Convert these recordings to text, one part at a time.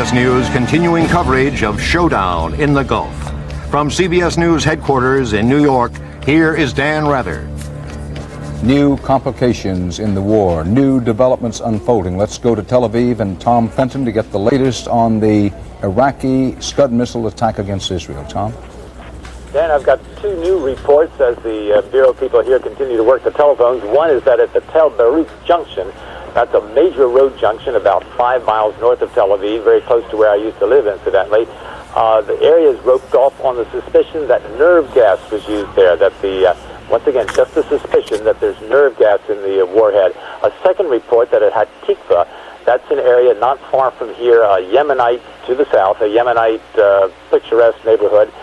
CBS News continuing coverage of Showdown in the Gulf. From CBS News headquarters in New York, here is Dan Rather. New complications in the war, new developments unfolding. Let's go to Tel Aviv and Tom Fenton to get the latest on the Iraqi Scud missile attack against Israel. Tom? Dan, I've got two new reports as the Bureau people here continue to work the telephones. One is that at the Tel Baruch junction, that's a major road junction about 5 miles north of Tel Aviv, very close to where I used to live, incidentally. The area is roped off on the suspicion that nerve gas was used there, that once again, just the suspicion that there's nerve gas in the warhead. A second report that at Hatikva, that's an area not far from here, Yemenite to the south, a Yemenite picturesque neighborhood.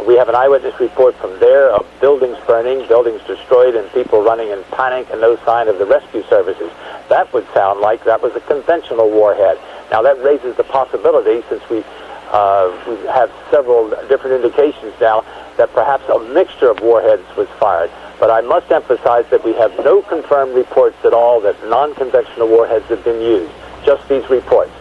We have an eyewitness report from there of buildings burning, buildings destroyed, and people running in panic and no sign of the rescue services. That would sound like that was a conventional warhead. Now that raises the possibility, since we have several different indications now, that perhaps a mixture of warheads was fired. But I must emphasize that we have no confirmed reports at all that non-conventional warheads have been used, just these reports.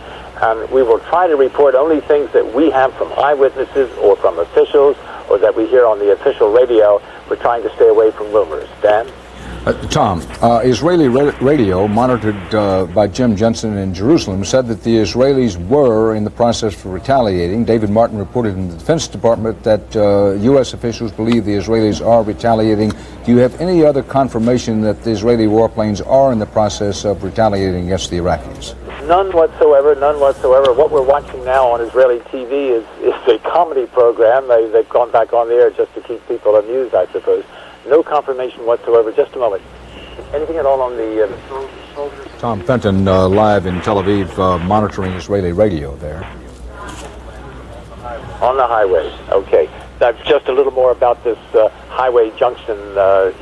And we will try to report only things that we have from eyewitnesses or from officials or that we hear on the official radio. We're trying to stay away from rumors. Dan? Tom, Israeli radio, monitored by Jim Jensen in Jerusalem, said that the Israelis were in the process for retaliating. David Martin reported in the Defense Department that U.S. officials believe the Israelis are retaliating. Do you have any other confirmation that the Israeli warplanes are in the process of retaliating against the Iraqis? None whatsoever, none whatsoever. What we're watching now on Israeli TV is a comedy program. They've gone back on the air just to keep people amused, I suppose. No confirmation whatsoever. Just a moment. Anything at all on the soldiers? Tom Fenton, live in Tel Aviv, monitoring Israeli radio there. On the highway. Okay. Now, just a little more about this highway junction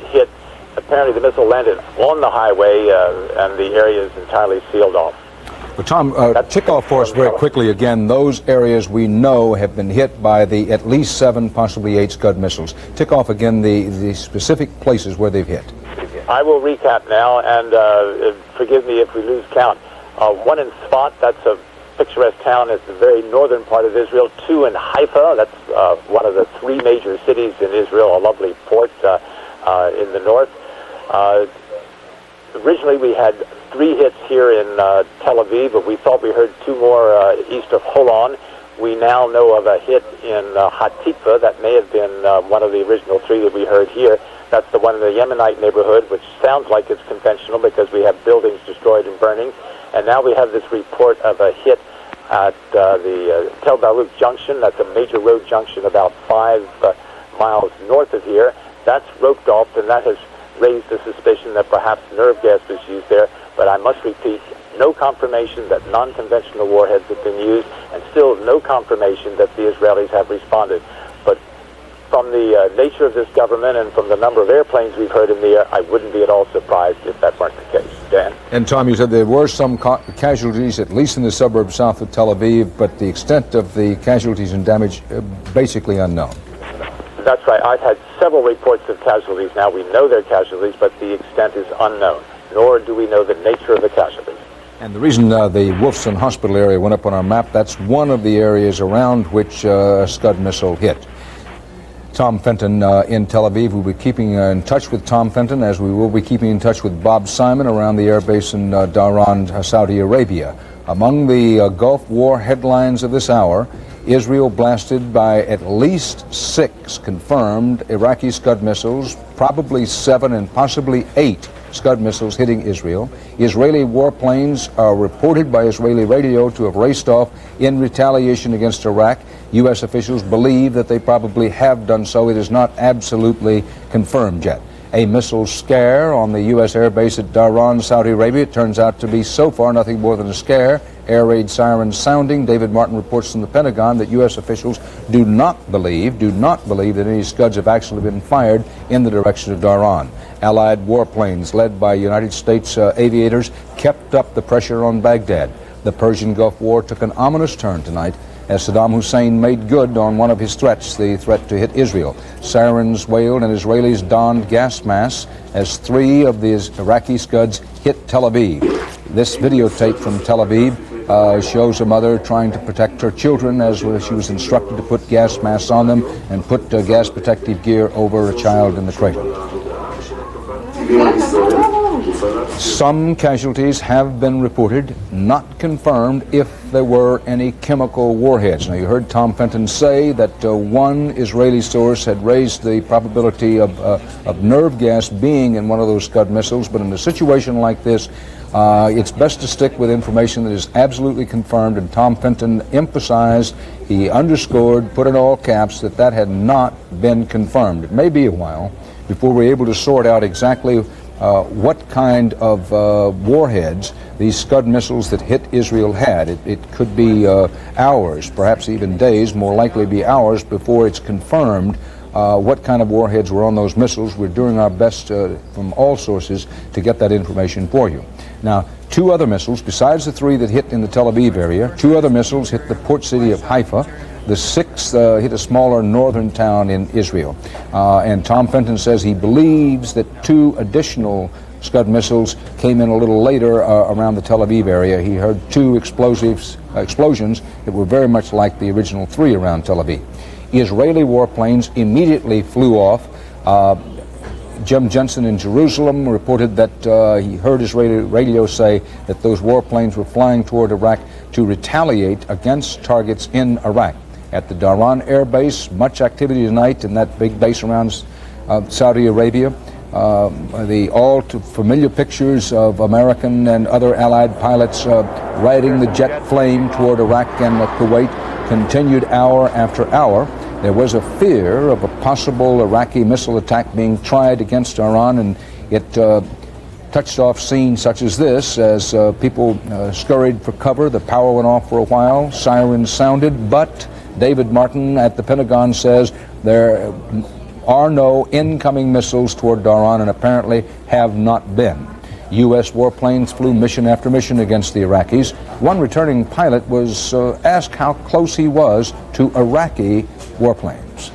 hit. Apparently the missile landed on the highway and the area is entirely sealed off. Well, Tom, tick off for us very quickly again those areas we know have been hit by the at least 7, possibly 8 Scud missiles. Tick off again the specific places where they've hit. I will recap now, and forgive me if we lose count. One in Sfat, that's a picturesque town. It's the very northern part of Israel. 2 in Haifa, that's one of the 3 major cities in Israel, a lovely port in the north. Originally we had 3 hits here in Tel Aviv, but we thought we heard 2 more east of Holon. We now know of a hit in Hatikva. That may have been one of the original 3 that we heard here. That's the one in the Yemenite neighborhood, which sounds like it's conventional because we have buildings destroyed and burning. And now we have this report of a hit at the Tel Baruch junction. That's a major road junction about 5 miles north of here. That's roped off, and that has raised the suspicion that perhaps nerve gas was used there. But I must repeat, no confirmation that non-conventional warheads have been used, and still no confirmation that the Israelis have responded. But from the nature of this government and from the number of airplanes we've heard in the air, I wouldn't be at all surprised if that weren't the case. Dan? And Tom, you said there were some casualties, at least in the suburbs south of Tel Aviv, but the extent of the casualties and damage basically unknown. That's right. I've had several reports of casualties now. We know they're casualties, but the extent is unknown, nor do we know the nature of the casualties. And the reason the Wolfson Hospital area went up on our map, that's one of the areas around which a Scud missile hit. Tom Fenton in Tel Aviv. We'll be keeping in touch with Tom Fenton, as we will be keeping in touch with Bob Simon around the airbase in Dhahran, Saudi Arabia. Among the Gulf War headlines of this hour, Israel blasted by at least 6 confirmed Iraqi Scud missiles, probably 7 and possibly 8 Scud missiles hitting Israel. Israeli warplanes are reported by Israeli radio to have raced off in retaliation against Iraq. U.S. officials believe that they probably have done so. It is not absolutely confirmed yet. A missile scare on the U.S. airbase at Dhahran, Saudi Arabia. It turns out to be so far nothing more than a scare. Air raid sirens sounding. David Martin reports from the Pentagon that U.S. officials do not believe that any Scuds have actually been fired in the direction of Dhahran. Allied warplanes led by United States aviators kept up the pressure on Baghdad. The Persian Gulf War took an ominous turn tonight as Saddam Hussein made good on one of his threats, the threat to hit Israel. Sirens wailed and Israelis donned gas masks as 3 of the Iraqi Scuds hit Tel Aviv. This videotape from Tel Aviv shows a mother trying to protect her children as she was instructed to put gas masks on them and put gas protective gear over a child in the cradle. Some casualties have been reported, not confirmed if there were any chemical warheads. Now, you heard Tom Fenton say that one Israeli source had raised the probability of nerve gas being in one of those Scud missiles, but in a situation like this, it's best to stick with information that is absolutely confirmed, and Tom Fenton emphasized, he underscored, put in all caps, that that had not been confirmed. It may be a while before we're able to sort out exactly what kind of warheads these Scud missiles that hit Israel had. It could be hours, perhaps even days, more likely be hours before it's confirmed what kind of warheads were on those missiles. We're doing our best from all sources to get that information for you. Now, two other missiles, besides the three that hit in the Tel Aviv area, two other missiles hit the port city of Haifa. The sixth hit a smaller northern town in Israel. And Tom Fenton says he believes that two additional Scud missiles came in a little later around the Tel Aviv area. He heard two explosions that were very much like the original three around Tel Aviv. Israeli warplanes immediately flew off. Jim Jensen in Jerusalem reported that he heard Israeli radio say that those warplanes were flying toward Iraq to retaliate against targets in Iraq. At the Dhahran Air Base, much activity tonight in that big base around Saudi Arabia. The all too familiar pictures of American and other Allied pilots riding the jet flame toward Iraq and Kuwait continued hour after hour. There was a fear of a possible Iraqi missile attack being tried against Iran, and it touched off scenes such as this as people scurried for cover. The power went off for a while, sirens sounded, but David Martin at the Pentagon says there are no incoming missiles toward Dhahran, and apparently have not been. U.S. warplanes flew mission after mission against the Iraqis. One returning pilot was asked how close he was to Iraqi warplanes.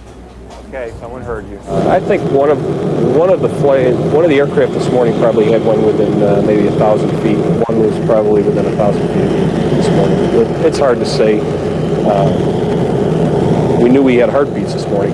Okay, someone heard you. I think one of the aircraft this morning probably had one within maybe 1,000 feet. One was probably within 1,000 feet this morning. It's hard to say. We knew we had heartbeats this morning.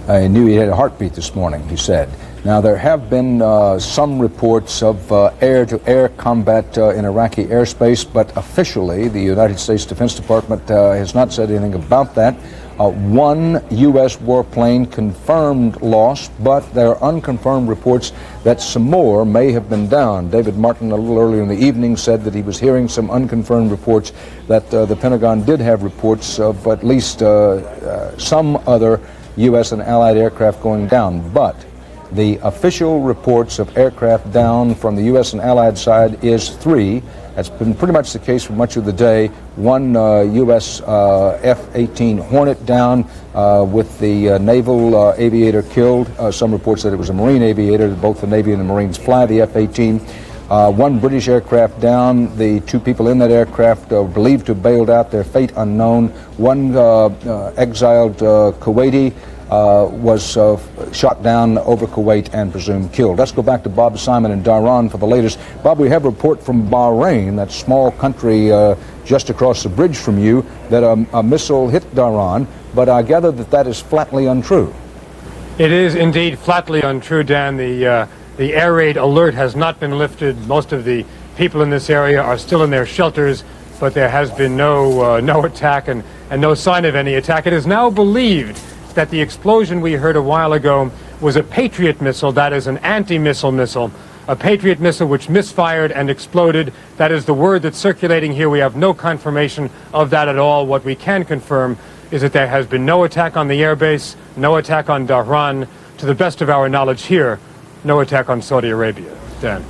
I knew he had a heartbeat this morning, he said. Now, there have been some reports of air-to-air combat in Iraqi airspace, but officially the United States Defense Department has not said anything about that. One U.S. warplane confirmed loss, but there are unconfirmed reports that some more may have been down. David Martin, a little earlier in the evening, said that he was hearing some unconfirmed reports that the Pentagon did have reports of at least some other U.S. and Allied aircraft going down. But the official reports of aircraft down from the U.S. and Allied side is 3. That's been pretty much the case for much of the day. One U.S. F-18 Hornet down with the naval aviator killed. Some reports that it was a Marine aviator. Both the Navy and the Marines fly the F-18. One British aircraft down. The two people in that aircraft believed to have bailed out, their fate unknown. One exiled Kuwaiti was shot down over Kuwait and presumed killed. Let's go back to Bob Simon in Dhahran for the latest. Bob, we have a report from Bahrain, that small country just across the bridge from you, that a missile hit Dhahran, but I gather that that is flatly untrue. It is indeed flatly untrue, Dan. The air raid alert has not been lifted. Most of the people in this area are still in their shelters, but there has been no attack and no sign of any attack. It is now believed that the explosion we heard a while ago was a Patriot missile, that is an anti-missile missile, a Patriot missile which misfired and exploded. That is the word that's circulating here. We have no confirmation of that at all. What we can confirm is that there has been no attack on the airbase, no attack on Dhahran. To the best of our knowledge here, no attack on Saudi Arabia. Dan.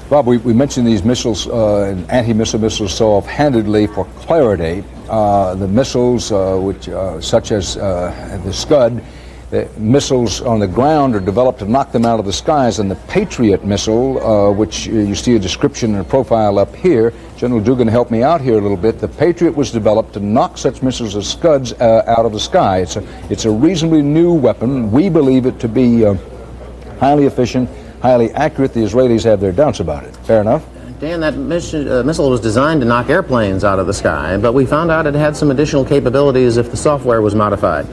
Bob, we mentioned these missiles and anti-missile missiles so offhandedly for clarity. The missiles, such as the Scud, the missiles on the ground are developed to knock them out of the skies, and the Patriot missile, which you see a description and a profile up here, General Dugan helped me out here a little bit. The Patriot was developed to knock such missiles as Scuds out of the sky. It's a reasonably new weapon. We believe it to be highly efficient, highly accurate. The Israelis have their doubts about it. Fair enough? Dan, that missile was designed to knock airplanes out of the sky, but we found out it had some additional capabilities if the software was modified.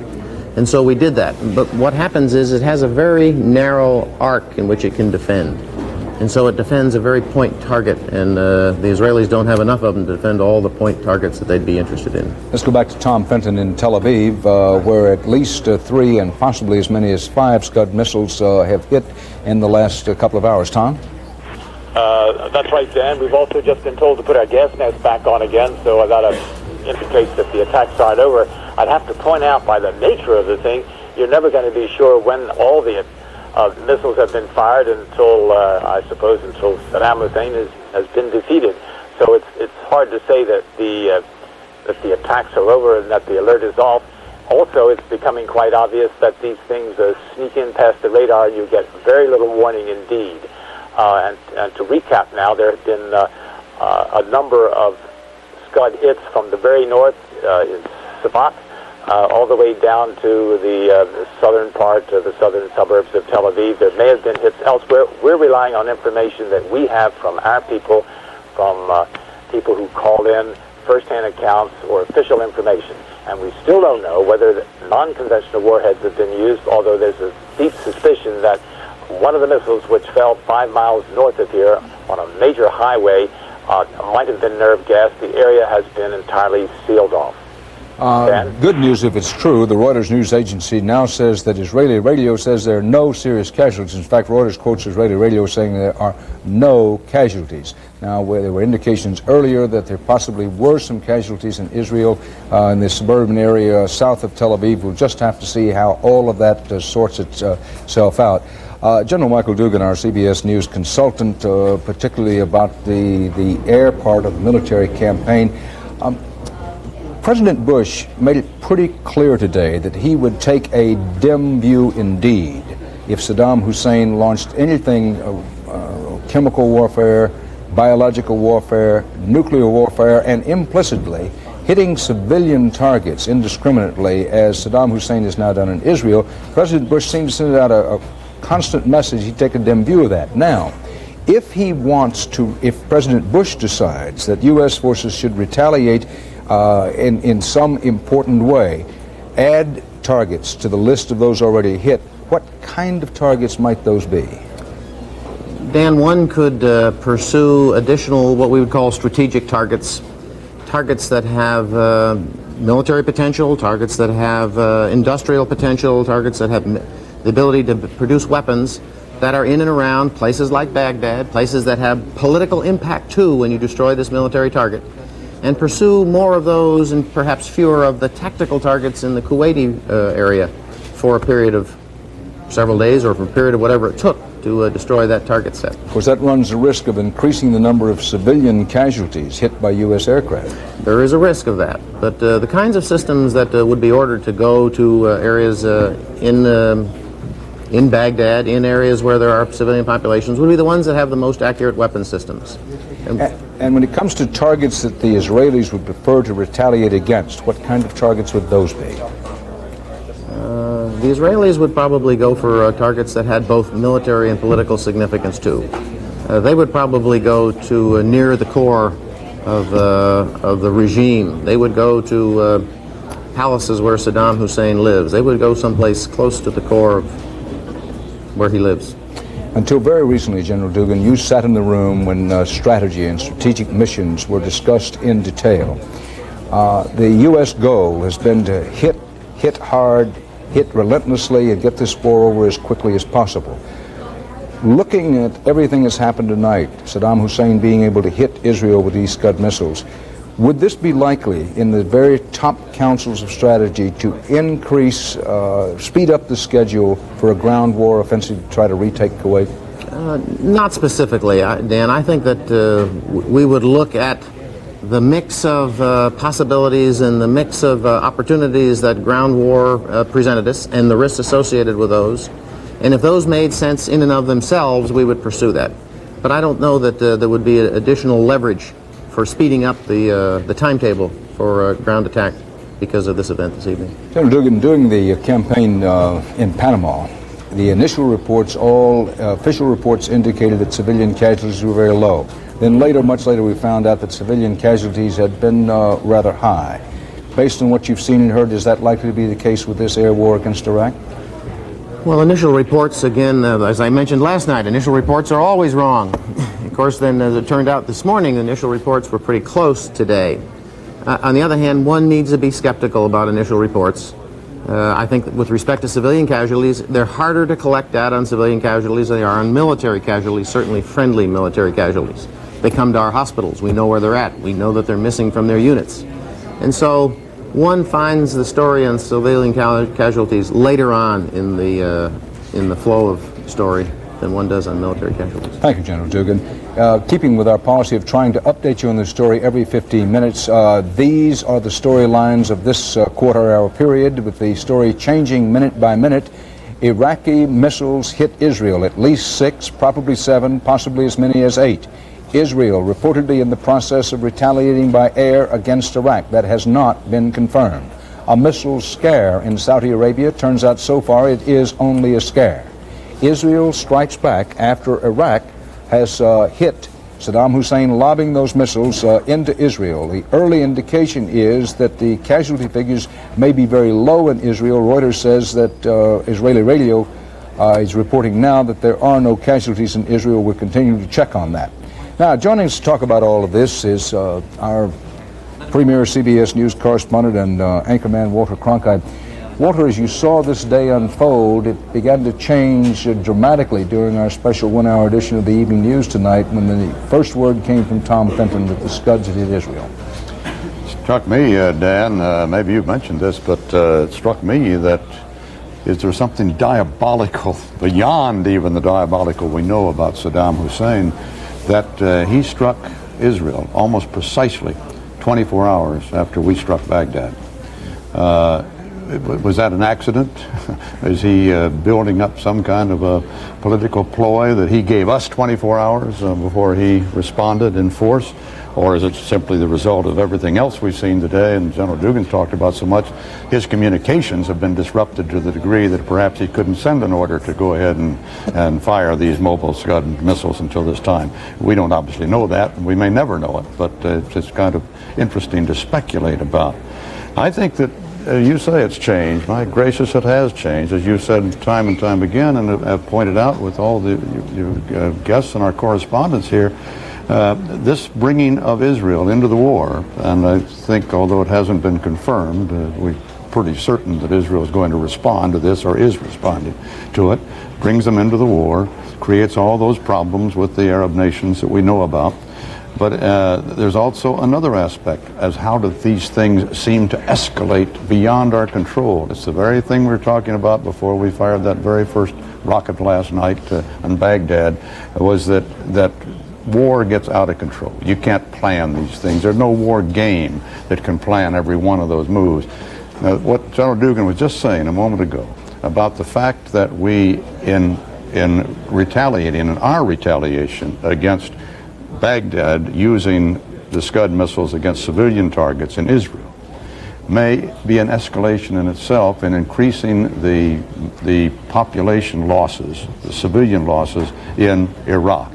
And so we did that. But what happens is it has a very narrow arc in which it can defend. And so it defends a very point target, and the Israelis don't have enough of them to defend all the point targets that they'd be interested in. Let's go back to Tom Fenton in Tel Aviv, where at least 3 and possibly as many as 5 Scud missiles have hit in the last couple of hours. Tom? That's right, Dan. We've also just been told to put our gas masks back on again, so that indicates that the attacks aren't over. I'd have to point out, by the nature of the thing, you're never going to be sure when all the missiles have been fired until, I suppose, until Saddam Hussein has been defeated. So it's hard to say that the attacks are over and that the alert is off. Also, it's becoming quite obvious that these things sneak in past the radar, and you get very little warning indeed. And to recap now, there have been a number of Scud hits from the very north in Sabat, all the way down to the southern part of the southern suburbs of Tel Aviv. There may have been hits elsewhere. We're relying on information that we have from our people, from people who call in first-hand accounts or official information. And we still don't know whether non-conventional warheads have been used, although there's a deep suspicion that one of the missiles, which fell 5 miles north of here on a major highway, might have been nerve gas. The area has been entirely sealed off. Good news if it's true. The Reuters news agency now says that Israeli radio says there are no serious casualties. In fact, Reuters quotes Israeli radio saying there are no casualties. Now, where there were indications earlier that there possibly were some casualties in Israel, in the suburban area south of Tel Aviv, we'll just have to see how all of that sorts itself out. General Michael Dugan, our CBS News consultant, particularly about the air part of the military campaign. President Bush made it pretty clear today that he would take a dim view indeed if Saddam Hussein launched anything, chemical warfare, biological warfare, nuclear warfare, and implicitly hitting civilian targets indiscriminately, as Saddam Hussein has now done in Israel. President Bush seems to send out a constant message he'd take a dim view of that. Now, if he wants to, if President Bush decides that U.S. forces should retaliate in some important way, add targets to the list of those already hit, what kind of targets might those be? Dan, one could pursue additional what we would call strategic targets, targets that have military potential, targets that have industrial potential, targets that have the ability to produce weapons that are in and around places like Baghdad, places that have political impact too when you destroy this military target, and pursue more of those and perhaps fewer of the tactical targets in the Kuwaiti area for a period of several days or for a period of whatever it took to destroy that target set. Of course, that runs the risk of increasing the number of civilian casualties hit by U.S. aircraft. There is a risk of that, but the kinds of systems that would be ordered to go to areas in Baghdad, in areas where there are civilian populations, would be the ones that have the most accurate weapon systems. And when it comes to targets that the Israelis would prefer to retaliate against, what kind of targets would those be? The Israelis would probably go for targets that had both military and political significance too. They would probably go to near the core of the regime. They would go to palaces where Saddam Hussein lives. They would go someplace close to the core of where he lives. Until very recently, General Dugan, you sat in the room when strategy and strategic missions were discussed in detail. The U.S. goal has been to hit hard, hit relentlessly, and get this war over as quickly as possible. Looking at everything that's happened tonight, Saddam Hussein being able to hit Israel with these Scud missiles, would this be likely in the very top councils of strategy to increase, speed up the schedule for a ground war offensive to try to retake Kuwait? Not specifically, Dan. I think that we would look at the mix of possibilities and the mix of opportunities that ground war presented us and the risks associated with those. And if those made sense in and of themselves, we would pursue that. But I don't know that there would be additional leverage for speeding up the timetable for ground attack because of this event this evening. General Dugan, during the campaign in Panama, the initial reports, all official reports indicated that civilian casualties were very low. Then later, much later, we found out that civilian casualties had been rather high. Based on what you've seen and heard, is that likely to be the case with this air war against Iraq? Well, initial reports, again, as I mentioned last night, initial reports are always wrong. Of course, then, as it turned out this morning, the initial reports were pretty close today. On the other hand, one needs to be skeptical about initial reports. I think that with respect to civilian casualties, they're harder to collect data on civilian casualties than they are on military casualties, certainly friendly military casualties. They come to our hospitals. We know where they're at. We know that they're missing from their units. And so one finds the story on civilian casualties later on in the flow of story than one does on military casualties. Thank you, General Dugan. Keeping with our policy of trying to update you on the story every 15 minutes, these are the storylines of this quarter-hour period, with the story changing minute by minute. Iraqi missiles hit Israel, at least 6, probably 7, possibly as many as 8. Israel reportedly in the process of retaliating by air against Iraq. That has not been confirmed. A missile scare in Saudi Arabia. Turns out so far it is only a scare. Israel strikes back after Iraq has hit Saddam Hussein lobbing those missiles into Israel. The early indication is that the casualty figures may be very low in Israel. Reuters says that Israeli radio is reporting now that there are no casualties in Israel. We're continuing to check on that. Now, joining us to talk about all of this is our premier CBS News correspondent and anchorman, Walter Cronkite. Walter, as you saw this day unfold, it began to change dramatically during our special one-hour edition of the Evening News tonight when the first word came from Tom Fenton that the Scuds had hit Israel. Struck me, Dan, maybe you've mentioned this, but it struck me that is there something diabolical, beyond even the diabolical we know about Saddam Hussein, that he struck Israel almost precisely 24 hours after we struck Baghdad. Was that an accident? Is he building up some kind of a political ploy that he gave us 24 hours before he responded in force? Or is it simply the result of everything else we've seen today, and General Dugan's talked about so much? His communications have been disrupted to the degree that perhaps he couldn't send an order to go ahead and fire these mobile Scud missiles until this time. We don't obviously know that, and we may never know it, but it's kind of interesting to speculate about. I think that you say it's changed. My gracious, it has changed, as you said time and time again, and have pointed out with all the guests and our correspondents here. This bringing of Israel into the war, and I think, although it hasn't been confirmed, we're pretty certain that Israel is going to respond to this, or is responding to it, brings them into the war, creates all those problems with the Arab nations that we know about. But there's also another aspect, as how do these things seem to escalate beyond our control. It's the very thing we were talking about before we fired that very first rocket last night in Baghdad, was that war gets out of control. You can't plan these things. There's no war game that can plan every one of those moves. Now, what General Dugan was just saying a moment ago about the fact that we, in retaliating, in our retaliation against Baghdad using the Scud missiles against civilian targets in Israel, may be an escalation in itself in increasing the population losses, the civilian losses in Iraq.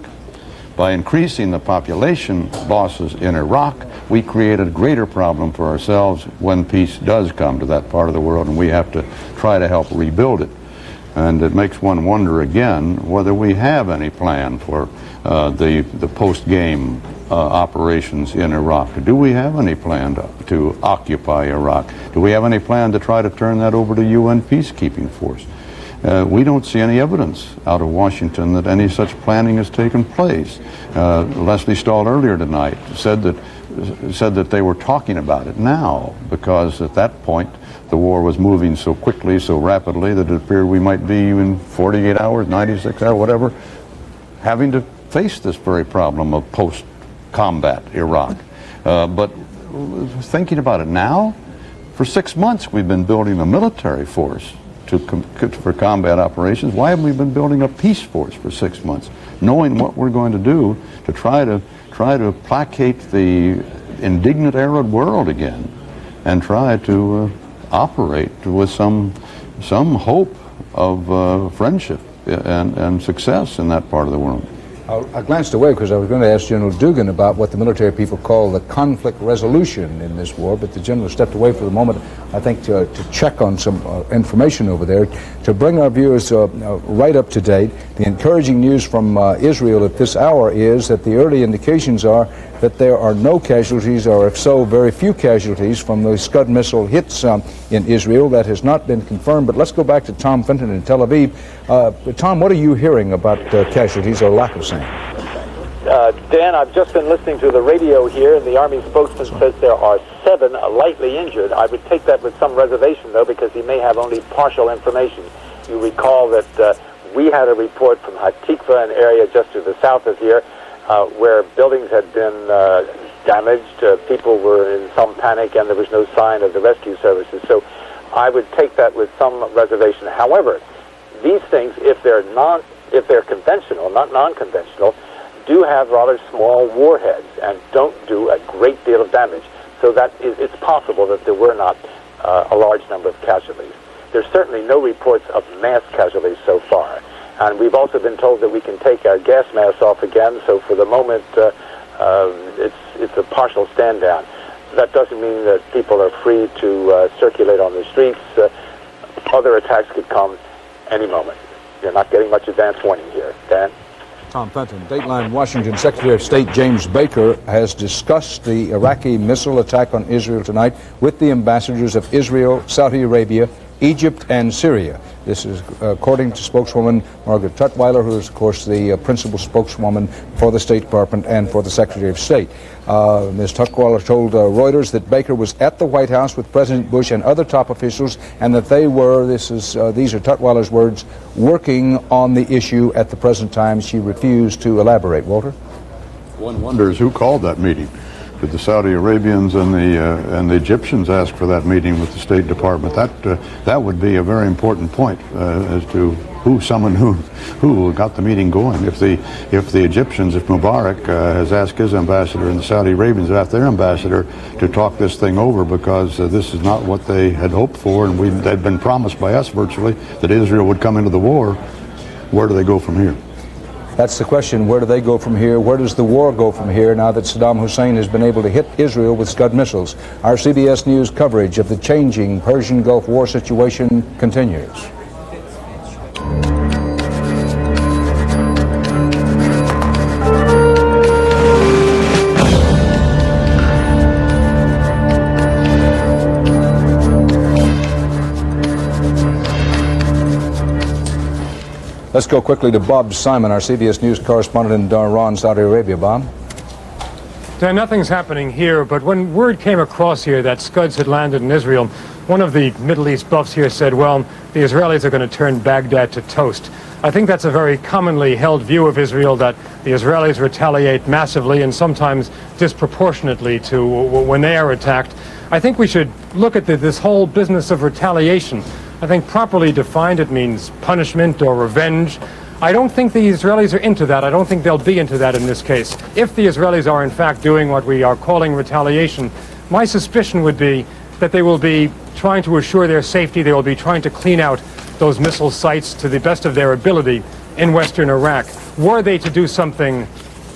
By increasing the population losses in Iraq, we create a greater problem for ourselves when peace does come to that part of the world, and we have to try to help rebuild it. And it makes one wonder again whether we have any plan for the post-game operations in Iraq. Do we have any plan to occupy Iraq? Do we have any plan to try to turn that over to UN peacekeeping force? We don't see any evidence out of Washington that any such planning has taken place. Leslie Stahl earlier tonight said that they were talking about it now, because at that point the war was moving so quickly, so rapidly, that it appeared we might be in 48 hours, 96 hours, whatever, having to face this very problem of post-combat Iraq. But thinking about it now, for 6 months we've been building a military force for combat operations. Why haven't we been building a peace force for 6 months, knowing what we're going to do to try to placate the indignant Arab world again, and try to operate with some hope of friendship and success in that part of the world? I glanced away because I was going to ask General Dugan about what the military people call the conflict resolution in this war, but the general stepped away for the moment, I think, to check on some information over there. To bring our viewers right up to date, the encouraging news from Israel at this hour is that the early indications are that there are no casualties, or if so, very few casualties from the Scud missile hits in Israel. That has not been confirmed, but let's go back to Tom Fenton in Tel Aviv. Tom, what are you hearing about casualties or lack of same? Dan, I've just been listening to the radio here, and the Army spokesman says there are 7 lightly injured. I would take that with some reservation, though, because he may have only partial information. You recall that we had a report from Hatikva, an area just to the south of here, where buildings had been damaged. People were in some panic, and there was no sign of the rescue services. So I would take that with some reservation. However, these things, if they're conventional, not non-conventional, do have rather small warheads and don't do a great deal of damage. So that it's possible that there were not a large number of casualties. There's certainly no reports of mass casualties so far. And we've also been told that we can take our gas masks off again, so for the moment it's a partial stand down. That doesn't mean that people are free to circulate on the streets. Other attacks could come any moment. You're not getting much advance warning here. Dan? Tom Fenton, Dateline Washington. Secretary of State James Baker has discussed the Iraqi missile attack on Israel tonight with the ambassadors of Israel, Saudi Arabia, Egypt, and Syria. This is according to spokeswoman Margaret Tutwiler, who is, of course, the principal spokeswoman for the State Department and for the Secretary of State. Ms. Tutwiler told Reuters that Baker was at the White House with President Bush and other top officials, and that they were, these are Tutwiler's words, working on the issue at the present time. She refused to elaborate. Walter? One wonders who called that meeting. Did the Saudi Arabians and the Egyptians ask for that meeting with the State Department? That would be a very important point as to who summoned who got the meeting going. If the Egyptians, if Mubarak has asked his ambassador and the Saudi Arabians have asked their ambassador to talk this thing over, because this is not what they had hoped for, and they'd been promised by us virtually that Israel would come into the war, where do they go from here? That's the question. Where do they go from here? Where does the war go from here now that Saddam Hussein has been able to hit Israel with Scud missiles? Our CBS News coverage of the changing Persian Gulf War situation continues. Let's go quickly to Bob Simon, our CBS News correspondent in Dhahran, Saudi Arabia. Bob? Dan, nothing's happening here, but when word came across here that Scuds had landed in Israel, one of the Middle East buffs here said, well, the Israelis are going to turn Baghdad to toast. I think that's a very commonly held view of Israel, that the Israelis retaliate massively and sometimes disproportionately to when they are attacked. I think we should look at this whole business of retaliation. I think properly defined, it means punishment or revenge. I don't think the Israelis are into that. I don't think they'll be into that in this case. If the Israelis are in fact doing what we are calling retaliation, my suspicion would be that they will be trying to assure their safety. They will be trying to clean out those missile sites to the best of their ability in western Iraq. Were they to do something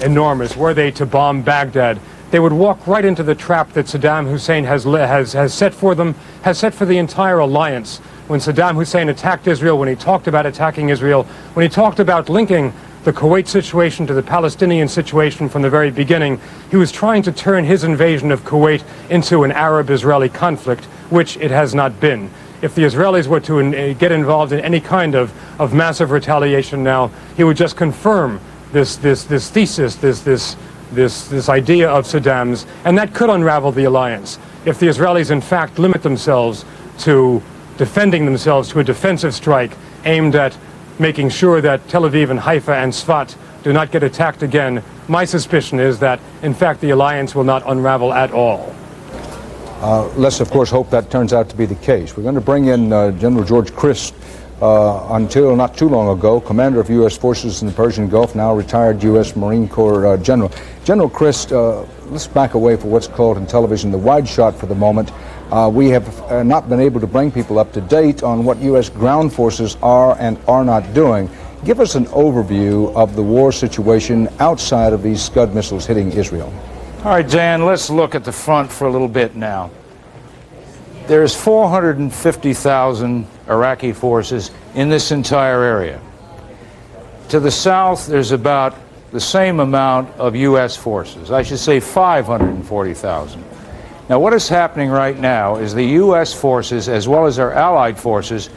enormous, were they to bomb Baghdad, they would walk right into the trap that Saddam Hussein has set for them, has set for the entire alliance. When Saddam Hussein attacked Israel, when he talked about attacking Israel, when he talked about linking the Kuwait situation to the Palestinian situation from the very beginning, he was trying to turn his invasion of Kuwait into an Arab-Israeli conflict, which it has not been. If the Israelis were to get involved in any kind of massive retaliation now, he would just confirm this thesis, this idea of Saddam's, and that could unravel the alliance. If the Israelis in fact limit themselves to defending themselves to a defensive strike aimed at making sure that Tel Aviv and Haifa and Sfat do not get attacked again, my suspicion is that, in fact, the alliance will not unravel at all. Let's, of course, hope that turns out to be the case. We're going to bring in General George Christ, until not too long ago, commander of U.S. forces in the Persian Gulf, now retired U.S. Marine Corps general. General Christ, let's back away for what's called in television the wide shot for the moment. We have not been able to bring people up to date on what U.S. ground forces are and are not doing. Give us an overview of the war situation outside of these Scud missiles hitting Israel. All right, Dan, let's look at the front for a little bit now. There's 450,000 Iraqi forces in this entire area. To the south, there's about the same amount of U.S. forces. I should say 540,000. Now, what is happening right now is the U.S. forces, as well as our allied forces,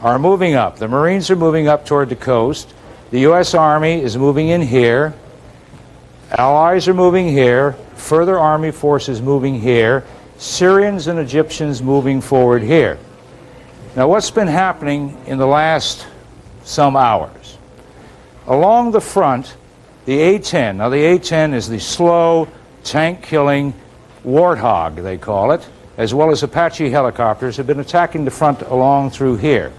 are moving up. The Marines are moving up toward the coast. The U.S. Army is moving in here. Allies are moving here. Further Army forces moving here. Syrians and Egyptians moving forward here. Now, what's been happening in the last some hours? Along the front, the A-10, now the A-10 is the slow, tank-killing Warthog, they call it, as well as Apache helicopters, have been attacking the front along through here.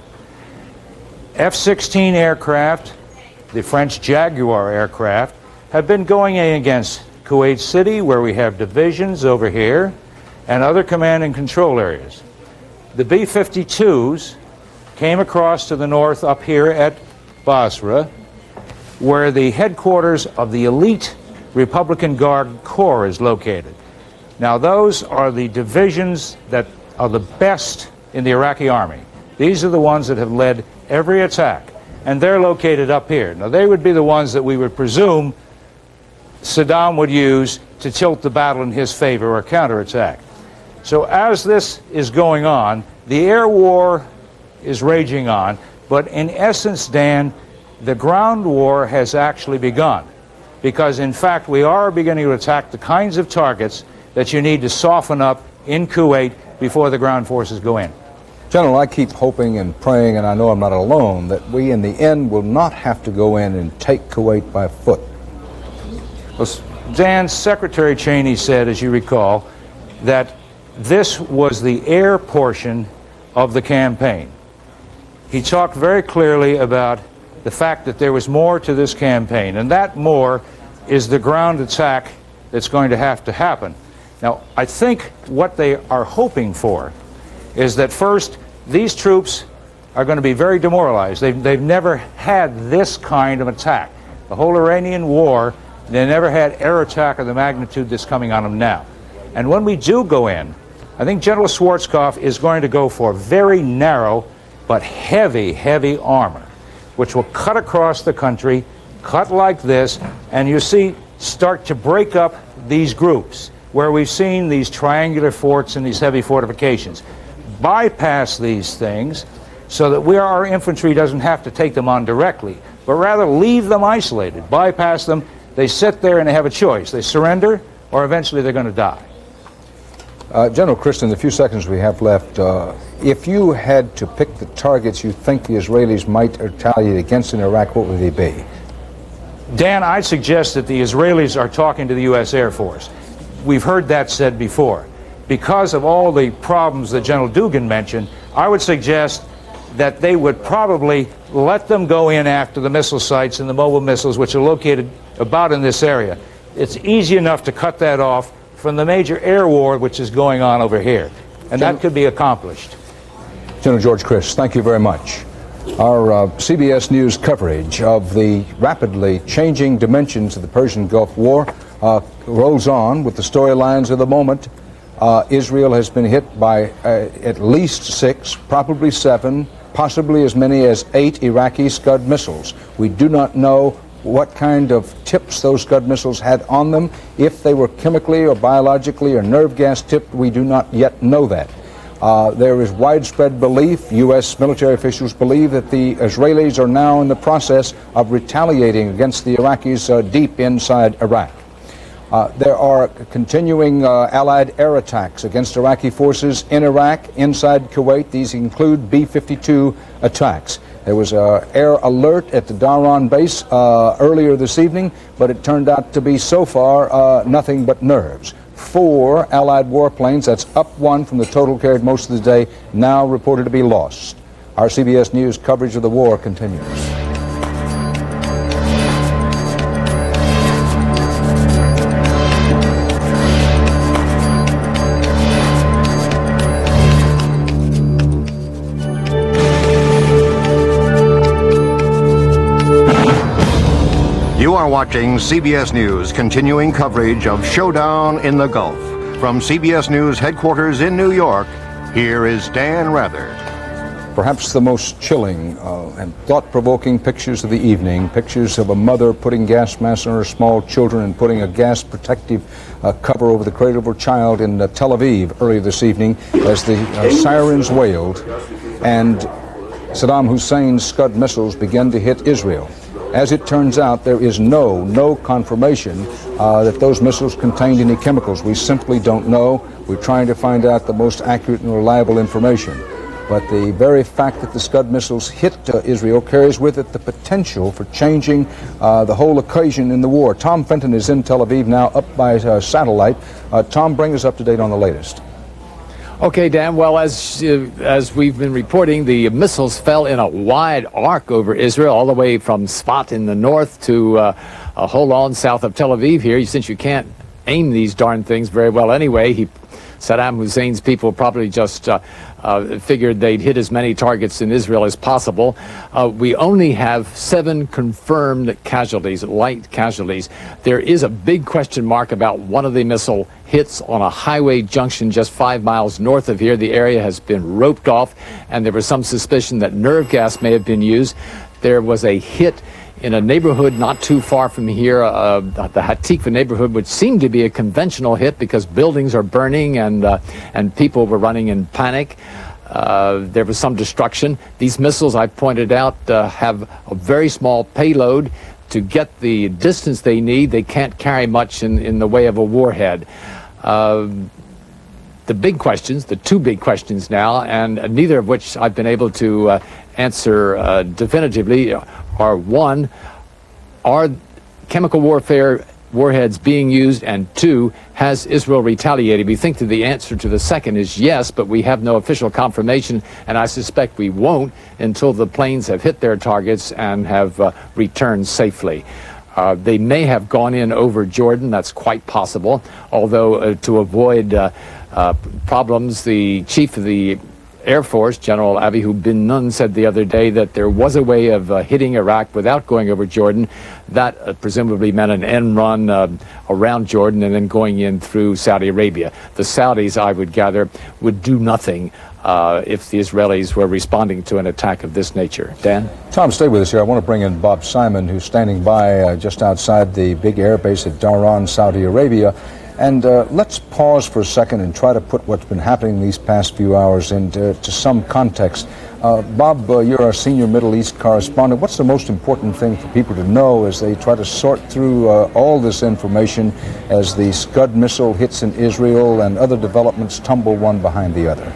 F-16 aircraft, the French Jaguar aircraft, have been going against Kuwait City, where we have divisions over here, and other command and control areas. The B-52s came across to the north up here at Basra, where the headquarters of the elite Republican Guard Corps is located. Now, those are the divisions that are the best in the Iraqi army. These are the ones that have led every attack, and they're located up here. Now, they would be the ones that we would presume Saddam would use to tilt the battle in his favor or counterattack. So as this is going on, the air war is raging on, but in essence, Dan, the ground war has actually begun, because in fact we are beginning to attack the kinds of targets that you need to soften up in Kuwait before the ground forces go in. General, I keep hoping and praying, and I know I'm not alone, that we in the end will not have to go in and take Kuwait by foot. Well, Dan, Secretary Cheney said, as you recall, that this was the air portion of the campaign. He talked very clearly about the fact that there was more to this campaign, and that more is the ground attack that's going to have to happen. Now, I think what they are hoping for is that first, these troops are going to be very demoralized. They've never had this kind of attack. The whole Iranian war, they never had air attack of the magnitude that's coming on them now. And when we do go in, I think General Schwarzkopf is going to go for very narrow but heavy, heavy armor, which will cut across the country, cut like this, and you see start to break up these groups where we've seen these triangular forts and these heavy fortifications. Bypass these things so that our infantry doesn't have to take them on directly, but rather leave them isolated, bypass them. They sit there and they have a choice. They surrender, or eventually they're going to die. General Christen, the few seconds we have left, if you had to pick the targets you think the Israelis might retaliate against in Iraq, what would they be? Dan, I'd suggest that the Israelis are talking to the U.S. Air Force. We've heard that said before. Because of all the problems that General Dugan mentioned, I would suggest that they would probably let them go in after the missile sites and the mobile missiles, which are located about in this area. It's easy enough to cut that off from the major air war which is going on over here. And that could be accomplished. General George Chris, thank you very much. Our CBS News coverage of the rapidly changing dimensions of the Persian Gulf War rolls on with the storylines of the moment. Israel has been hit by at least 6, probably 7, possibly as many as 8 Iraqi Scud missiles. We do not know what kind of tips those Scud missiles had on them. If they were chemically or biologically or nerve gas tipped, we do not yet know that. There is widespread belief, U.S. military officials believe, that the Israelis are now in the process of retaliating against the Iraqis deep inside Iraq. There are continuing Allied air attacks against Iraqi forces in Iraq, inside Kuwait. These include B-52 attacks. There was an air alert at the Dhahran base earlier this evening, but it turned out to be so far nothing but nerves. 4 Allied warplanes, that's up 1 from the total carried most of the day, now reported to be lost. Our CBS News coverage of the war continues. are watching CBS News continuing coverage of Showdown in the Gulf. From CBS News headquarters in New York, here is Dan Rather. Perhaps the most chilling and thought-provoking pictures of the evening, pictures of a mother putting gas masks on her small children and putting a gas protective cover over the cradle of her child in Tel Aviv earlier this evening as the sirens wailed and Saddam Hussein's Scud missiles began to hit Israel. As it turns out, there is no confirmation that those missiles contained any chemicals. We simply don't know. We're trying to find out the most accurate and reliable information. But the very fact that the Scud missiles hit Israel carries with it the potential for changing the whole occasion in the war. Tom Fenton is in Tel Aviv now, up by satellite. Tom, bring us up to date on the latest. Okay, Dan. Well, as we've been reporting, the missiles fell in a wide arc over Israel, all the way from Sfat in the north to Holon south of Tel Aviv here, since you can't aim these darn things very well anyway. Saddam Hussein's people probably just figured they'd hit as many targets in Israel as possible. We only have 7 confirmed casualties, light casualties. There is a big question mark about one of the missile hits on a highway junction just 5 miles north of here. The area has been roped off, and there was some suspicion that nerve gas may have been used. There was a hit in a neighborhood not too far from here, the Hatikva neighborhood, which seemed to be a conventional hit because buildings are burning and people were running in panic. There was some destruction. These missiles, I pointed out, have a very small payload. To get the distance they need, they can't carry much in the way of a warhead. The big questions, the 2 big questions now, and neither of which I've been able to answer definitively, are 1, are chemical warfare warheads being used, and 2, has Israel retaliated? We think that the answer to the second is yes, but we have no official confirmation, and I suspect we won't until the planes have hit their targets and have returned safely. They may have gone in over Jordan. That's quite possible, although to avoid problems, the chief of the Air Force, General Avihu bin Nun, said the other day that there was a way of hitting Iraq without going over Jordan. That presumably meant an end run around Jordan and then going in through Saudi Arabia. The Saudis, I would gather, would do nothing if the Israelis were responding to an attack of this nature. Dan? Tom, stay with us here. I want to bring in Bob Simon, who's standing by just outside the big air base at Dhahran, Saudi Arabia. And let's pause for a second and try to put what's been happening these past few hours into some context. Bob, you're our senior Middle East correspondent. What's the most important thing for people to know as they try to sort through all this information as the Scud missile hits in Israel and other developments tumble one behind the other?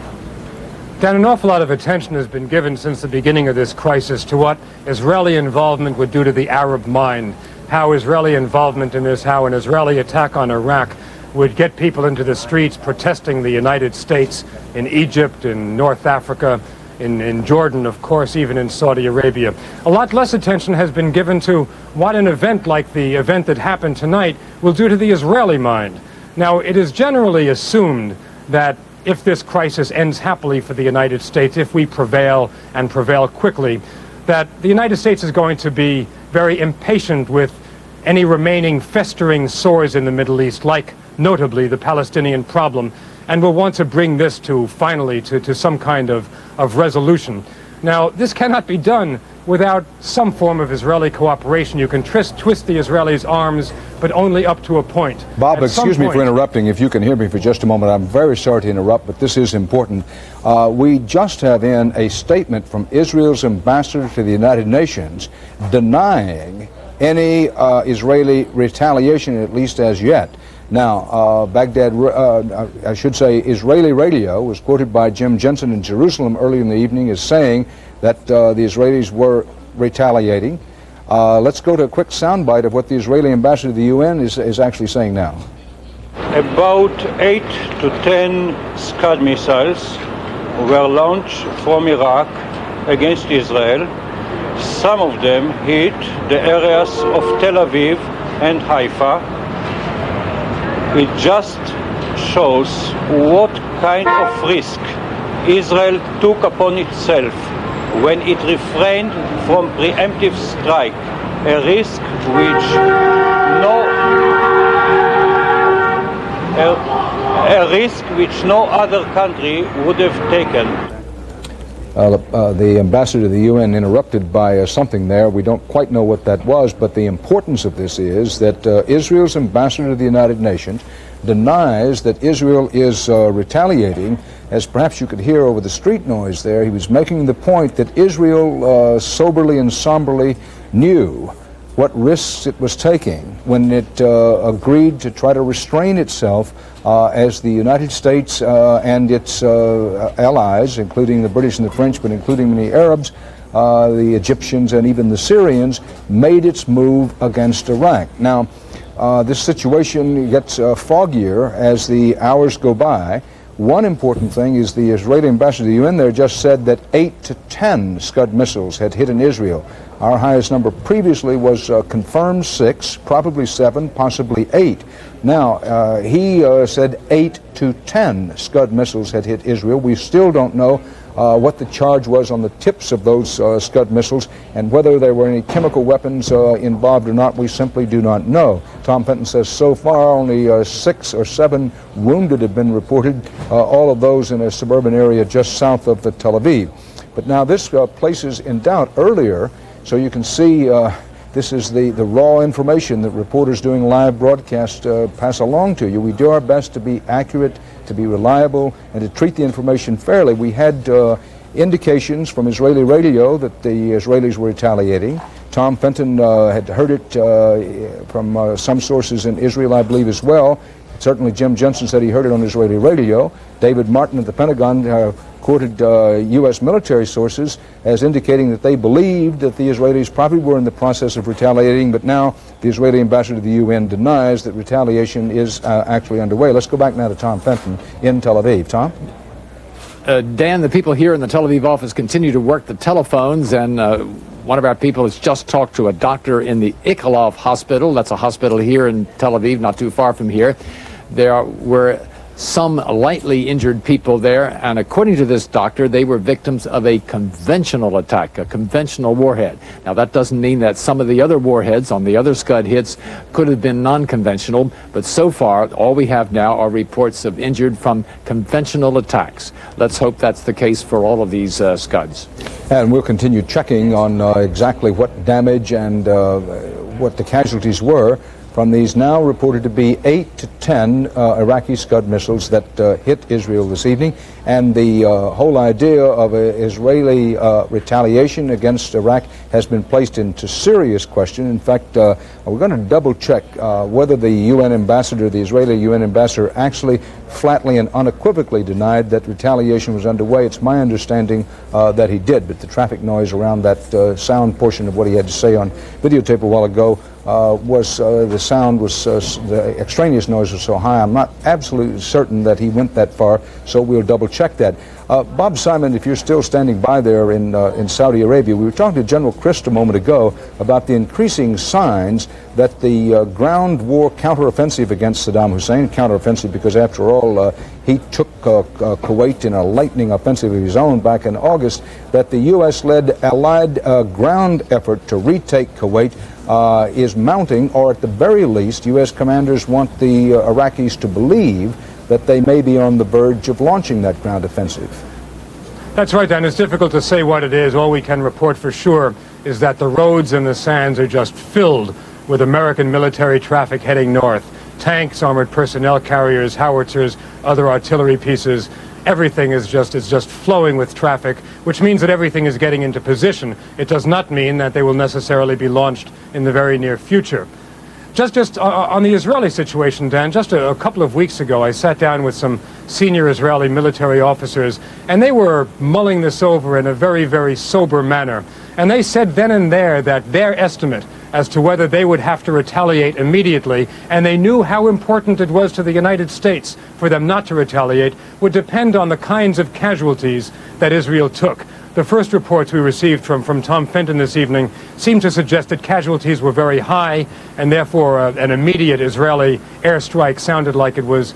Dan, an awful lot of attention has been given since the beginning of this crisis to what Israeli involvement would do to the Arab mind, how Israeli involvement in this, how an Israeli attack on Iraq would get people into the streets protesting the United States in Egypt, in North Africa, in Jordan, of course, even in Saudi Arabia. A lot less attention has been given to what an event like the event that happened tonight will do to the Israeli mind. Now, it is generally assumed that if this crisis ends happily for the United States, if we prevail and prevail quickly, that the United States is going to be very impatient with any remaining festering sores in the Middle East, like notably the Palestinian problem, and will want to bring this finally to some kind of resolution. Now, this cannot be done without some form of Israeli cooperation. You can twist the Israelis' arms, but only up to a point. Bob, excuse me for interrupting. If you can hear me for just a moment, I'm very sorry to interrupt, but this is important. We just have in a statement from Israel's ambassador to the United Nations denying any Israeli retaliation, at least as yet. Now, I should say Israeli radio was quoted by Jim Jensen in Jerusalem early in the evening as saying that the Israelis were retaliating. Let's go to a quick soundbite of what the Israeli ambassador to the UN is actually saying now. About 8 to 10 Scud missiles were launched from Iraq against Israel. Some of them hit the areas of Tel Aviv and Haifa. It just shows what kind of risk Israel took upon itself when it refrained from preemptive strike a risk which no other country would have taken. The ambassador to the UN interrupted by something there. We don't quite know what that was, but the importance of this is that Israel's ambassador to the United Nations denies that Israel is retaliating. As perhaps you could hear over the street noise there, he was making the point that Israel soberly and somberly knew what risks it was taking when it agreed to try to restrain itself as the United States and its allies, including the British and the French, but including many Arabs, the Egyptians and even the Syrians, made its move against Iraq. Now, this situation gets foggier as the hours go by. One important thing is the Israeli ambassador to the UN there just said that 8 to 10 Scud missiles had hit in Israel. Our highest number previously was confirmed 6, probably 7, possibly 8. Now, he said 8 to 10 Scud missiles had hit Israel. We still don't know what the charge was on the tips of those Scud missiles, and whether there were any chemical weapons involved or not, we simply do not know. Tom Fenton says so far only 6 or 7 wounded have been reported, all of those in a suburban area just south of Tel Aviv. But now this places in doubt earlier, so you can see this is the raw information that reporters doing live broadcasts pass along to you. We do our best to be accurate, to be reliable, and to treat the information fairly. We had indications from Israeli radio that the Israelis were retaliating. Tom Fenton had heard it from some sources in Israel, I believe, as well. Certainly Jim Jensen said he heard it on Israeli radio. David Martin at the Pentagon quoted U.S. military sources as indicating that they believed that the Israelis probably were in the process of retaliating, but now the Israeli ambassador to the UN denies that retaliation is actually underway. Let's go back now to Tom Fenton in Tel Aviv. Tom? Dan, the people here in the Tel Aviv office continue to work the telephones, and one of our people has just talked to a doctor in the Ichilov Hospital. That's a hospital here in Tel Aviv, not too far from here. There were some lightly injured people there, and according to this doctor, they were victims of a conventional attack, a conventional warhead. Now, that doesn't mean that some of the other warheads on the other Scud hits could have been non-conventional, but so far, all we have now are reports of injured from conventional attacks. Let's hope that's the case for all of these Scuds. And we'll continue checking on exactly what damage and what the casualties were from these now reported to be 8 to 10 Iraqi Scud missiles that hit Israel this evening. And the whole idea of Israeli retaliation against Iraq has been placed into serious question. In fact, we're going to double check whether the UN ambassador, the Israeli UN ambassador, actually flatly and unequivocally denied that retaliation was underway. It's my understanding that he did, but the traffic noise around that sound portion of what he had to say on videotape a while ago was the sound was the extraneous noise was so high. I'm not absolutely certain that he went that far, so we'll double check that. Bob Simon, if you're still standing by there in Saudi Arabia, we were talking to General Christ a moment ago about the increasing signs that the ground war counteroffensive against Saddam Hussein, counteroffensive because after all he took Kuwait in a lightning offensive of his own back in August, that the U.S.-led Allied ground effort to retake Kuwait is mounting, or at the very least, U.S. commanders want the Iraqis to believe that they may be on the verge of launching that ground offensive. That's right, Dan. It's difficult to say what it is. All we can report for sure is that the roads and the sands are just filled with American military traffic heading north. Tanks, armored personnel carriers, howitzers, other artillery pieces. Everything is just flowing with traffic, which means that everything is getting into position. It does not mean that they will necessarily be launched in the very near future. Just on the Israeli situation, Dan, just a couple of weeks ago, I sat down with some senior Israeli military officers, and they were mulling this over in a very, very sober manner. And they said then and there that their estimate as to whether they would have to retaliate immediately, and they knew how important it was to the United States for them not to retaliate, would depend on the kinds of casualties that Israel took. The first reports we received from Tom Fenton this evening seemed to suggest that casualties were very high, and therefore an immediate Israeli airstrike sounded like it was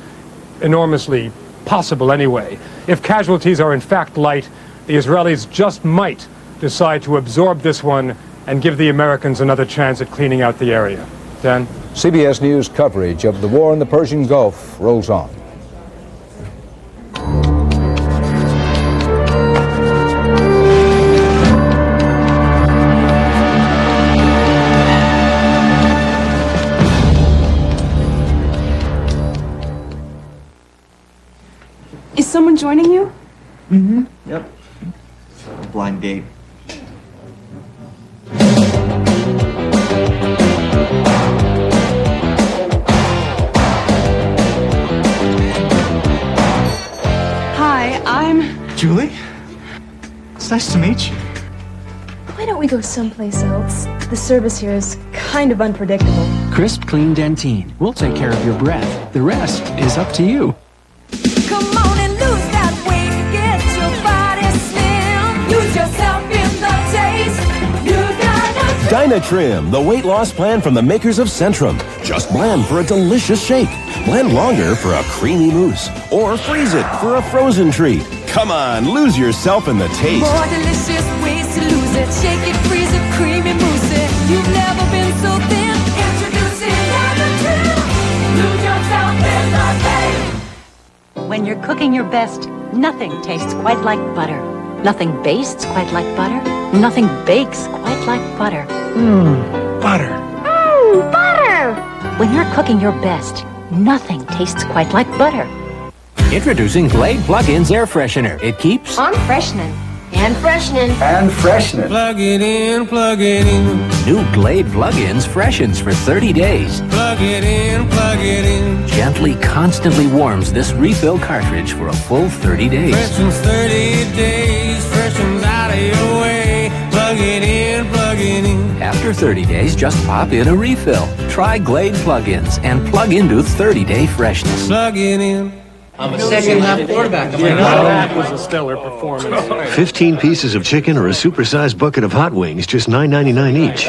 enormously possible anyway. If casualties are in fact light, the Israelis just might decide to absorb this one and give the Americans another chance at cleaning out the area. Dan? CBS News coverage of the war in the Persian Gulf rolls on. Is someone joining you? Mm-hmm. Yep. A blind date. Hi, I'm... Julie? It's nice to meet you. Why don't we go someplace else? The service here is kind of unpredictable. Crisp, clean Dentine. We'll take care of your breath. The rest is up to you. Come on and lose that weight, get your body slim. Lose yourself in the taste. You gotta Dynatrim, the weight loss plan from the makers of Centrum. Just blend for a delicious shake. Blend longer for a creamy mousse. Or freeze it for a frozen treat. Come on, lose yourself in the taste. more delicious ways to lose it. Shake it, freeze it, creamy mousse it. You've never been so thin. Introducing Dynatrim. Lose yourself in the taste. When you're cooking your best, nothing tastes quite like butter. Nothing bastes quite like butter. Nothing bakes quite like butter. Butter. Butter! When you're cooking your best, nothing tastes quite like butter. Introducing Glade Plug-ins Air Freshener. It keeps on freshening. And freshening. and freshening. Plug it in, plug it in. New Glade Plug-ins freshens for 30 days. Plug it in, plug it in. Gently, constantly warms this refill cartridge for a full 30 days. Freshens 30 days, freshens out of your way. Plug it in, plug it in. After 30 days, just pop in a refill. Try Glade Plug-ins and plug into 30-day freshness. Plug it in. I'm a second-half quarterback. That was a stellar performance. 15 pieces of chicken or a supersized bucket of hot wings, just $9.99 each.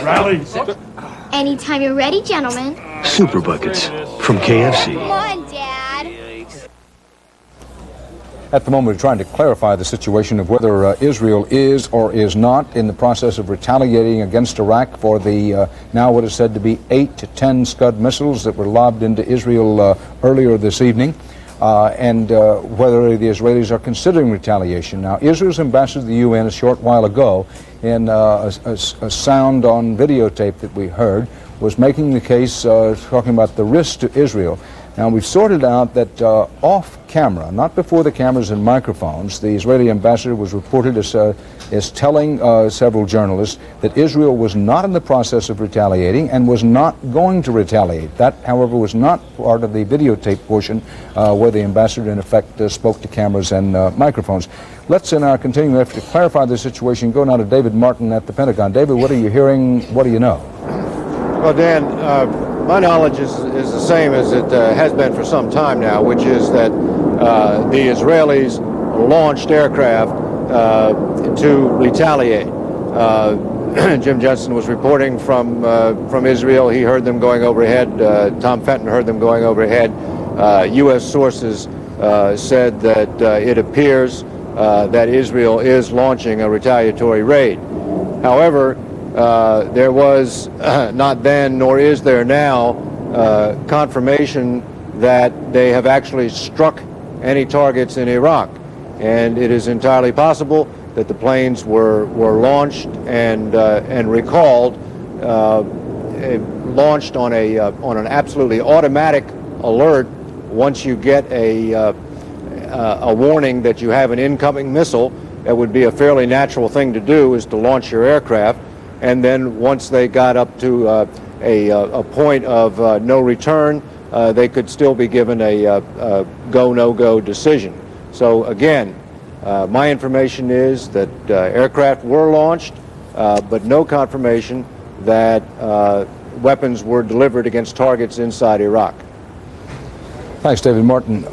Anytime you're ready, gentlemen. Super buckets from KFC. Come on, Dad. At the moment, we're trying to clarify the situation of whether Israel is or is not in the process of retaliating against Iraq for the now what is said to be 8 to 10 Scud missiles that were lobbed into Israel earlier this evening. And whether the Israelis are considering retaliation. Now, Israel's ambassador to the UN a short while ago, in a sound on videotape that we heard, was making the case, talking about the risk to Israel. Now, we've sorted out that off camera, not before the cameras and microphones, the Israeli ambassador was reported as telling several journalists that Israel was not in the process of retaliating and was not going to retaliate. That, however, was not part of the videotape portion where the ambassador, in effect, spoke to cameras and microphones. Let's, in our continuing effort to clarify the situation, go now to David Martin at the Pentagon. David, what are you hearing? What do you know? Well, Dan, my knowledge is the same as it has been for some time now, which is that the Israelis launched aircraft to retaliate. Jim Jensen was reporting from Israel. He heard them going overhead. Tom Fenton heard them going overhead. U.S. sources said that it appears that Israel is launching a retaliatory raid. However, there was not then, nor is there now, confirmation that they have actually struck any targets in Iraq. And it is entirely possible that the planes were launched and recalled, launched on an absolutely automatic alert. Once you get a warning that you have an incoming missile, that would be a fairly natural thing to do, is to launch your aircraft. And then once they got up to a point of no return, they could still be given a go, no-go decision. So again, my information is that aircraft were launched, but no confirmation that weapons were delivered against targets inside Iraq. Thanks, David Martin.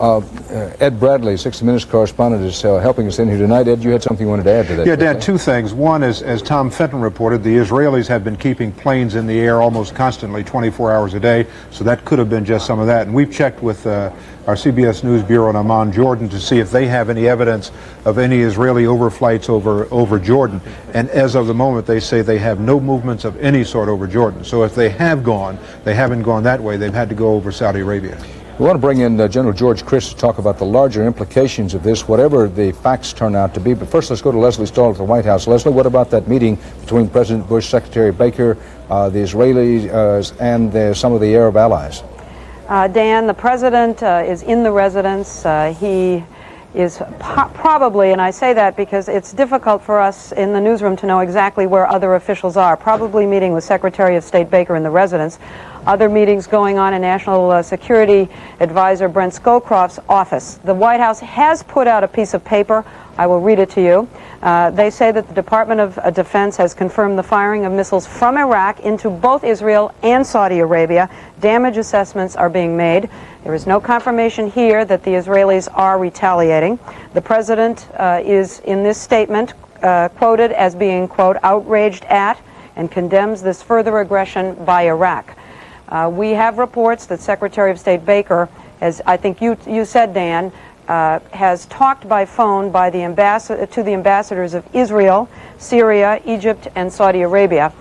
Ed Bradley, 60 Minutes correspondent, is helping us in here tonight. Ed, you had something you wanted to add to that? Yeah, Dan, two things. One is, as Tom Fenton reported, the Israelis have been keeping planes in the air almost constantly, 24 hours a day, so that could have been just some of that. And we've checked with our CBS News Bureau in Amman, Jordan, to see if they have any evidence of any Israeli overflights over Jordan. And as of the moment, they say they have no movements of any sort over Jordan. So if they have gone, they haven't gone that way. They've had to go over Saudi Arabia. We want to bring in General George Christ to talk about the larger implications of this, whatever the facts turn out to be. But first, let's go to Leslie Stahl at the White House. Leslie, what about that meeting between President Bush, Secretary Baker, the Israelis, and some of the Arab allies? Dan, the president is in the residence. He is probably, and I say that because it's difficult for us in the newsroom to know exactly where other officials are, probably meeting with Secretary of State Baker in the residence. Other meetings going on in National Security Advisor Brent Scowcroft's office. The White House has put out a piece of paper. I will read it to you. They say that the Department of Defense has confirmed the firing of missiles from Iraq into both Israel and Saudi Arabia. Damage assessments are being made. There is no confirmation here that the Israelis are retaliating. The president is, in this statement, quoted as being, quote, outraged at and condemns this further aggression by Iraq. We have reports that Secretary of State Baker, as I think you said, Dan, has talked by phone by the to the ambassadors of Israel, Syria, Egypt, and Saudi Arabia.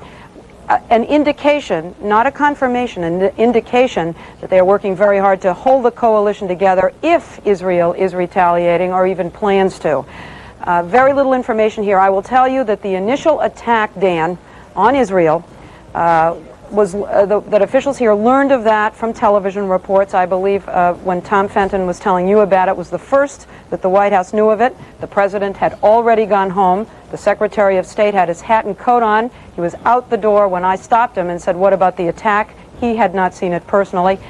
An indication, not a confirmation, an indication that they are working very hard to hold the coalition together if Israel is retaliating or even plans to. Very little information here. I will tell you that the initial attack, Dan, on Israel was that officials here learned of that from television reports. I believe when Tom Fenton was telling you about it, was the first that the White House knew of it. The president had already gone home. The Secretary of State had his hat and coat on. He was out the door when I stopped him and said, what about the attack? He had not seen it personally.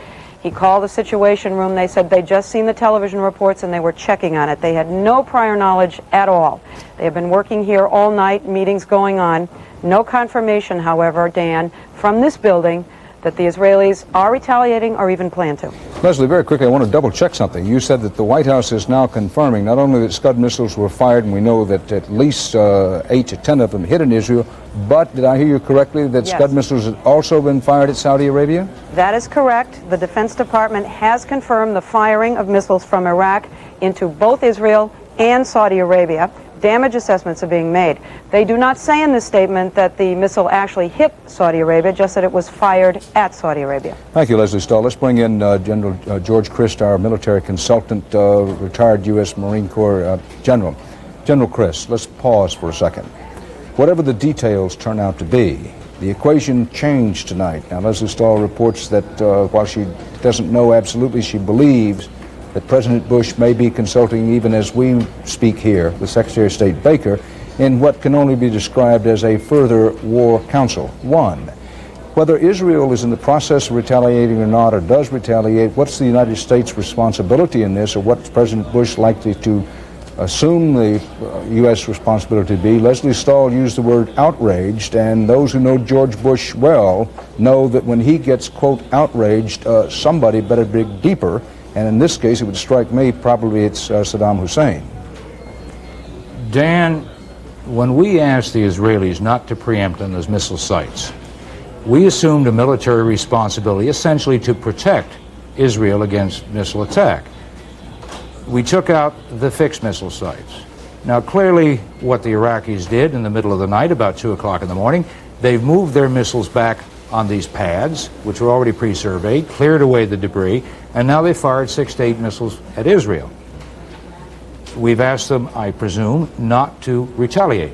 He called the Situation Room. They said they'd just seen the television reports and they were checking on it. They had no prior knowledge at all. They have been working here all night, meetings going on. No confirmation, however, Dan, from this building that the Israelis are retaliating or even plan to. Leslie, very quickly, I want to double-check something. You said that the White House is now confirming not only that Scud missiles were fired, and we know that at least 8 to 10 of them hit in Israel, but did I hear you correctly that Yes. Scud missiles had also been fired at Saudi Arabia? That is correct. The Defense Department has confirmed the firing of missiles from Iraq into both Israel and Saudi Arabia. Damage assessments are being made. They do not say in this statement that the missile actually hit Saudi Arabia, just that it was fired at Saudi Arabia. Thank you, Leslie Stahl. Let's bring in General George Christ, our military consultant, retired U.S. Marine Corps general. General Christ, let's pause for a second. Whatever the details turn out to be, the equation changed tonight. Now, Leslie Stahl reports that while she doesn't know absolutely, she believes that President Bush may be consulting, even as we speak here, with Secretary of State Baker in what can only be described as a further war council. One, whether Israel is in the process of retaliating or not, or does retaliate, what's the United States' responsibility in this, or what's President Bush likely to assume the U.S. responsibility to be? Leslie Stahl used the word outraged, and those who know George Bush well know that when he gets, quote, outraged, somebody better dig deeper. And in this case, it would strike me, probably it's Saddam Hussein. Dan, when we asked the Israelis not to preempt on those missile sites, we assumed a military responsibility essentially to protect Israel against missile attack. We took out the fixed missile sites. Now, clearly, what the Iraqis did in the middle of the night, about 2 o'clock in the morning, they've moved their missiles back on these pads, which were already pre-surveyed, cleared away the debris, and now they fired 6 to 8 missiles at Israel. We've asked them, I presume, not to retaliate.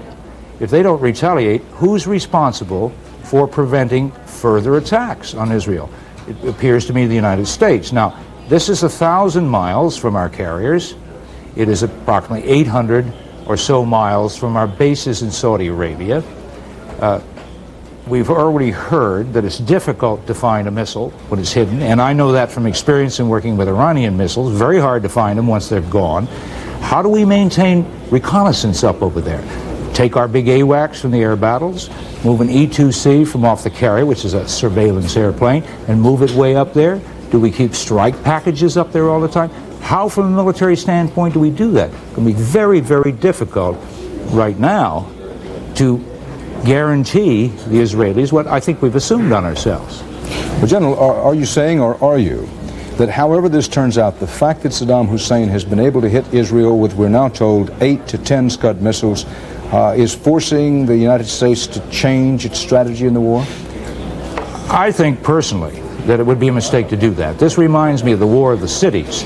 If they don't retaliate, who's responsible for preventing further attacks on Israel? It appears to me the United States. Now, this is 1,000 miles from our carriers. It is approximately 800 or so miles from our bases in Saudi Arabia. We've already heard that it's difficult to find a missile when it's hidden, and I know that from experience in working with Iranian missiles. Very hard to find them once they're gone. How do we maintain reconnaissance up over there? Take our big AWACS from the air battles, move an E-2C from off the carrier, which is a surveillance airplane, and move it way up there? Do we keep strike packages up there all the time? How, from a military standpoint, do we do that? It can be very, very difficult right now to guarantee the Israelis what I think we've assumed on ourselves. Well, General, are you saying, or are you, that however this turns out, the fact that Saddam Hussein has been able to hit Israel with, we're now told, 8 to 10 Scud missiles, is forcing the United States to change its strategy in the war? I think personally that it would be a mistake to do that. This reminds me of the War of the Cities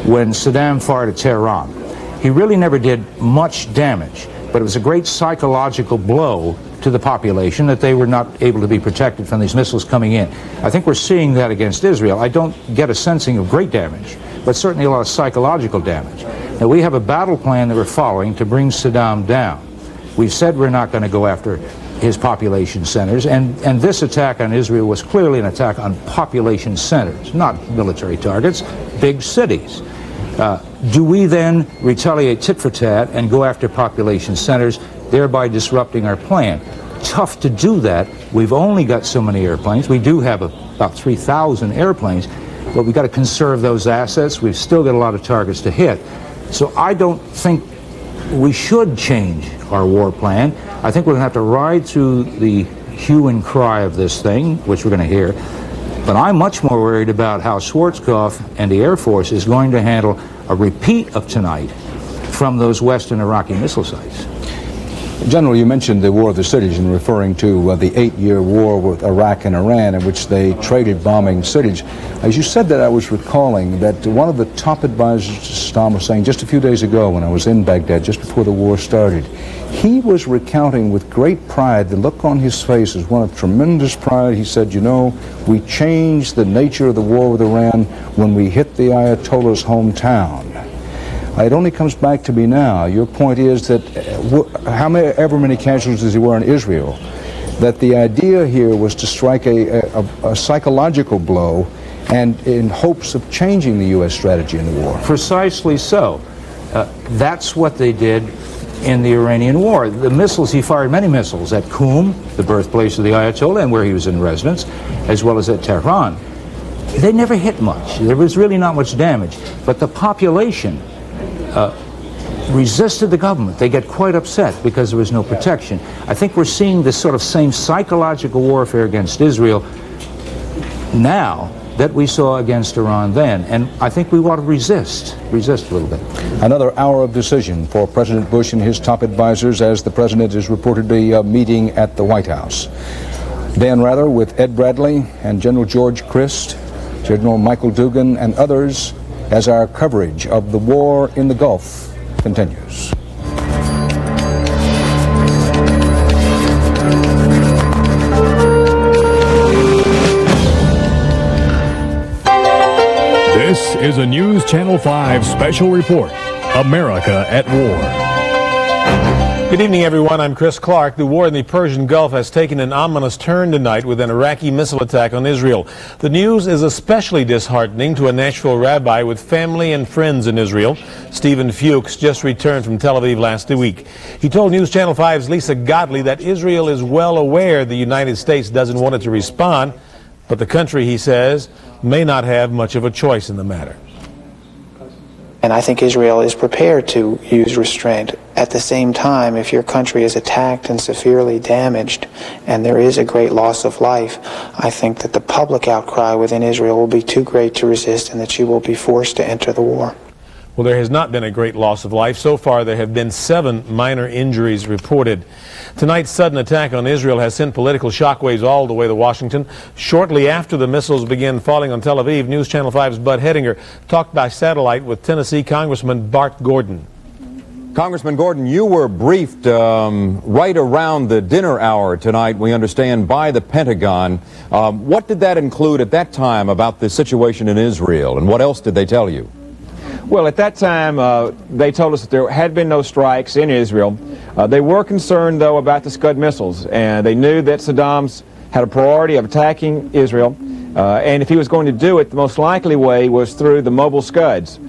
when Saddam fired at Tehran. He really never did much damage, but it was a great psychological blow to the population that they were not able to be protected from these missiles coming in. I think we're seeing that against Israel. I don't get a sensing of great damage, but certainly a lot of psychological damage. Now, we have a battle plan that we're following to bring Saddam down. We've said we're not going to go after his population centers, and this attack on Israel was clearly an attack on population centers, not military targets, big cities. Do we then retaliate tit for tat and go after population centers, thereby disrupting our plan? Tough to do that. We've only got so many airplanes. We do have about 3,000 airplanes, but we've got to conserve those assets. We've still got a lot of targets to hit. So I don't think we should change our war plan. I think we're going to have to ride through the hue and cry of this thing, which we're going to hear. But I'm much more worried about how Schwarzkopf and the Air Force is going to handle a repeat of tonight from those western Iraqi missile sites. General, you mentioned the War of the Cities in referring to the 8-year war with Iraq and Iran in which they traded bombing cities. As you said that, I was recalling that one of the top advisors to Saddam Hussein just a few days ago when I was in Baghdad, just before the war started, he was recounting with great pride, the look on his face was one of tremendous pride. He said, you know, we changed the nature of the war with Iran when we hit the Ayatollah's hometown. It only comes back to me now. Your point is that however many casualties there were in Israel, that the idea here was to strike a psychological blow and in hopes of changing the U.S. strategy in the war. Precisely so. That's what they did in the Iranian war. The missiles, he fired many missiles at Qum, the birthplace of the Ayatollah, and where he was in residence, as well as at Tehran. They never hit much. There was really not much damage. But the population resisted the government. They get quite upset because there was no protection. I think we're seeing this sort of same psychological warfare against Israel now that we saw against Iran then. And I think we want to resist a little bit. Another hour of decision for President Bush and his top advisors as the president is reportedly meeting at the White House. Dan Rather with Ed Bradley and General George Christ, General Michael Dugan and others as our coverage of the war in the Gulf continues. This is a News Channel 5 special report, America at War. Good evening, everyone. I'm Chris Clark. The war in the Persian Gulf has taken an ominous turn tonight with an Iraqi missile attack on Israel. The news is especially disheartening to a Nashville rabbi with family and friends in Israel. Stephen Fuchs just returned from Tel Aviv last week. He told News Channel 5's Lisa Godley that Israel is well aware the United States doesn't want it to respond, but the country, he says, may not have much of a choice in the matter. And I think Israel is prepared to use restraint. At the same time, if your country is attacked and severely damaged, and there is a great loss of life, I think that the public outcry within Israel will be too great to resist and that you will be forced to enter the war. Well, there has not been a great loss of life. So far, there have been 7 minor injuries reported. Tonight's sudden attack on Israel has sent political shockwaves all the way to Washington. Shortly after the missiles began falling on Tel Aviv, News Channel 5's Bud Hettinger talked by satellite with Tennessee Congressman Bart Gordon. Congressman Gordon, you were briefed right around the dinner hour tonight, we understand, by the Pentagon. What did that include at that time about the situation in Israel, and what else did they tell you? Well, at that time, they told us that there had been no strikes in Israel. They were concerned, though, about the Scud missiles, and they knew that Saddam's had a priority of attacking Israel, and if he was going to do it, the most likely way was through the mobile Scuds.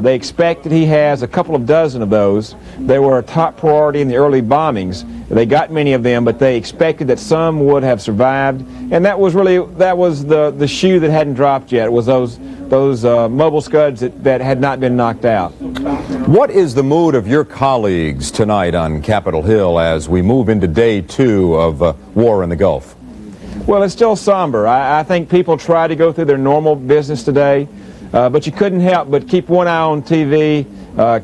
They expect that he has a couple of dozen of those. They were a top priority in the early bombings. They got many of them, but they expected that some would have survived, and that was the shoe that hadn't dropped yet. It was those mobile scuds that had not been knocked out. What is the mood of your colleagues tonight on Capitol Hill as we move into day 2 of war in the Gulf? Well, it's still somber. I think people try to go through their normal business today, but you couldn't help but keep one eye on TV,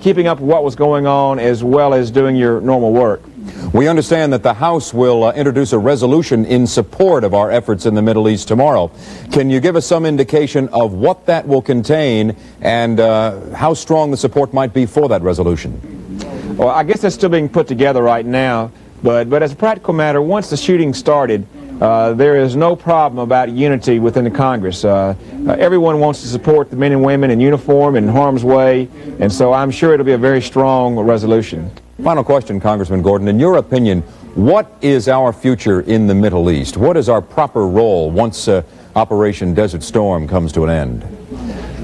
keeping up with what was going on as well as doing your normal work. We understand that the House will introduce a resolution in support of our efforts in the Middle East tomorrow. Can you give us some indication of what that will contain and how strong the support might be for that resolution? Well, I guess that's still being put together right now, but as a practical matter, once the shooting started, there is no problem about unity within the Congress. Everyone wants to support the men and women in uniform in harm's way, and so I'm sure it'll be a very strong resolution. Final question, Congressman Gordon. In your opinion, what is our future in the Middle East? What is our proper role once Operation Desert Storm comes to an end?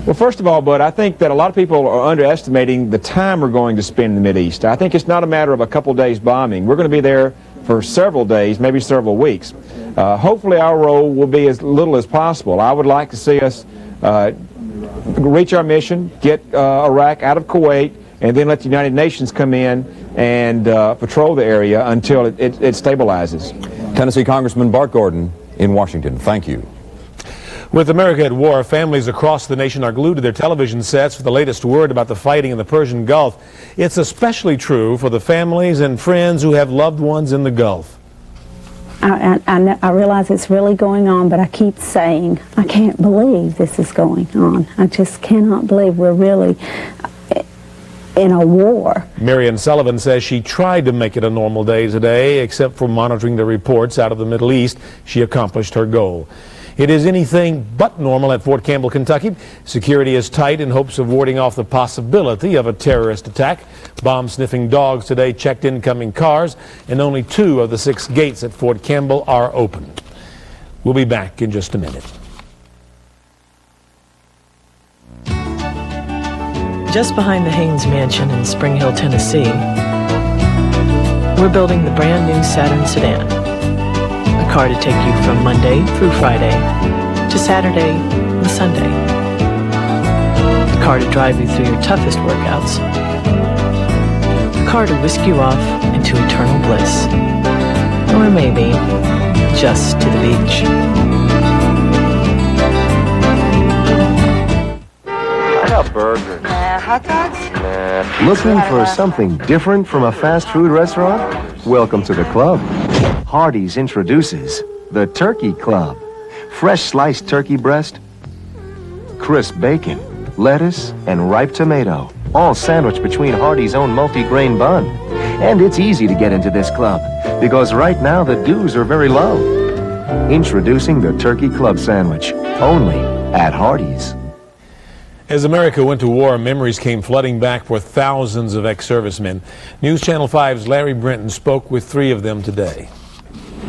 Well, first of all, Bud, I think that a lot of people are underestimating the time we're going to spend in the Mideast. I think it's not a matter of a couple days bombing. We're going to be there for several days, maybe several weeks. Hopefully our role will be as little as possible. I would like to see us reach our mission, get Iraq out of Kuwait, and then let the United Nations come in and patrol the area until it stabilizes. Tennessee Congressman Bart Gordon in Washington. Thank you. With America at war, families across the nation are glued to their television sets for the latest word about the fighting in the Persian Gulf. It's especially true for the families and friends who have loved ones in the Gulf. I realize it's really going on, but I keep saying, I can't believe this is going on. I just cannot believe we're really in a war. Marion Sullivan says she tried to make it a normal day today, except for monitoring the reports out of the Middle East. She accomplished her goal. It is anything but normal at Fort Campbell, Kentucky. Security is tight in hopes of warding off the possibility of a terrorist attack. Bomb-sniffing dogs today checked incoming cars, and only 2 of the 6 gates at Fort Campbell are open. We'll be back in just a minute. Just behind the Haynes Mansion in Spring Hill, Tennessee, we're building the brand new Saturn sedan. A car to take you from Monday through Friday to Saturday and Sunday. A car to drive you through your toughest workouts. A car to whisk you off into eternal bliss. Or maybe just to the beach. I got burgers. Hot dogs? Looking for something different from a fast food restaurant? Welcome to the club. Hardee's introduces the Turkey Club. Fresh sliced turkey breast, crisp bacon, lettuce, and ripe tomato. All sandwiched between Hardee's own multi-grain bun. And it's easy to get into this club because right now the dues are very low. Introducing the Turkey Club sandwich, only at Hardee's. As America went to war, memories came flooding back for thousands of ex-servicemen. News Channel 5's Larry Brenton spoke with 3 of them today.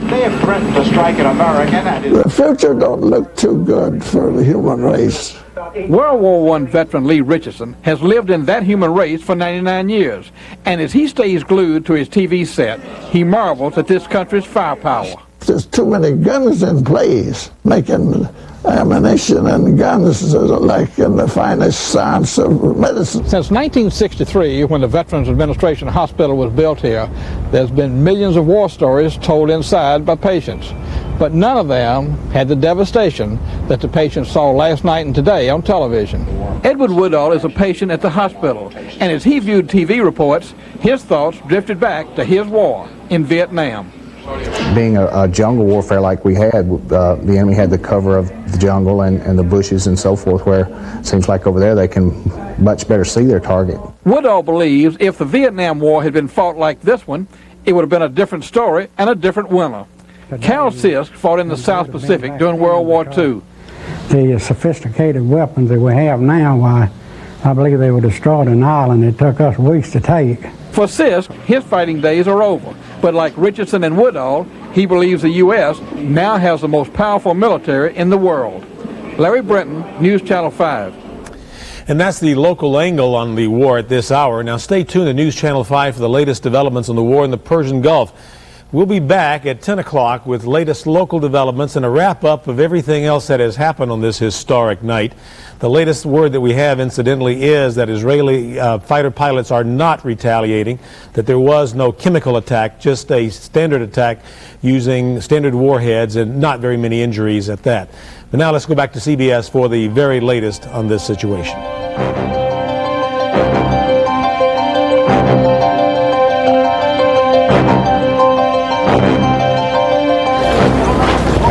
They have threatened to strike an American and his... The future don't look too good for the human race. World War I veteran Lee Richardson has lived in that human race for 99 years. And as he stays glued to his TV set, he marvels at this country's firepower. There's too many guns in place, making ammunition and guns like in the finest science of medicine. Since 1963, when the Veterans Administration Hospital was built here, there's been millions of war stories told inside by patients. But none of them had the devastation that the patients saw last night and today on television. Edward Woodall is a patient at the hospital, and as he viewed TV reports, his thoughts drifted back to his war in Vietnam. Being a jungle warfare like we had, the enemy had the cover of the jungle and the bushes and so forth, where it seems like over there they can much better see their target. Woodall believes if the Vietnam War had been fought like this one, it would have been a different story and a different winner. Cal Sisk fought in the South Pacific during World War II. The sophisticated weapons that we have now, why, I believe they would have destroyed an island it took us weeks to take. For Sisk, his fighting days are over. But like Richardson and Woodall, he believes the U.S. now has the most powerful military in the world. Larry Brenton, News Channel 5. And that's the local angle on the war at this hour. Now stay tuned to News Channel 5 for the latest developments on the war in the Persian Gulf. We'll be back at 10 o'clock with latest local developments and a wrap-up of everything else that has happened on this historic night. The latest word that we have, incidentally, is that Israeli fighter pilots are not retaliating, that there was no chemical attack, just a standard attack using standard warheads and not very many injuries at that. But now let's go back to CBS for the very latest on this situation.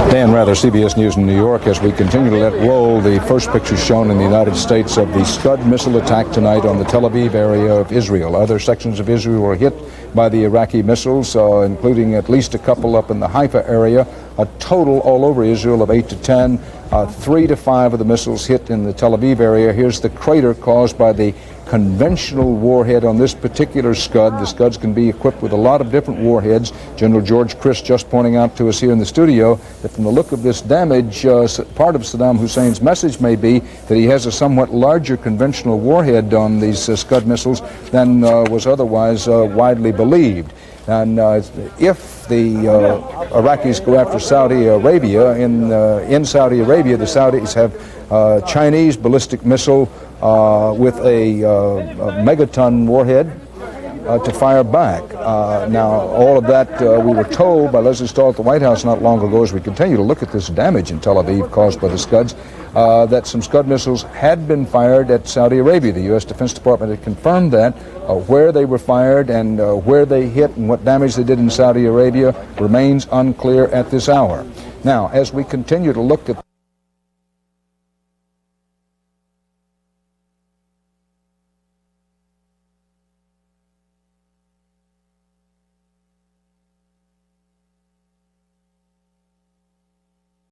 Dan Rather, CBS News in New York, as we continue to let roll the first picture shown in the United States of the Scud missile attack tonight on the Tel Aviv area of Israel. Other sections of Israel were hit by the Iraqi missiles, including at least a couple up in the Haifa area. A total all over Israel of 8 to 10. 3 to 5 of the missiles hit in the Tel Aviv area. Here's the crater caused by the conventional warhead on this particular Scud. The Scuds can be equipped with a lot of different warheads. General George Christ just pointing out to us here in the studio that from the look of this damage, part of Saddam Hussein's message may be that he has a somewhat larger conventional warhead on these Scud missiles than was otherwise widely believed. And if the Iraqis go after Saudi Arabia, in Saudi Arabia, the Saudis have Chinese ballistic missile with a megaton warhead to fire back. Now, all of that we were told by Leslie Stahl at the White House not long ago, as we continue to look at this damage in Tel Aviv caused by the Scuds, that some Scud missiles had been fired at Saudi Arabia. The U.S. Defense Department had confirmed that. Where they were fired and where they hit and what damage they did in Saudi Arabia remains unclear at this hour. Now, as we continue to look at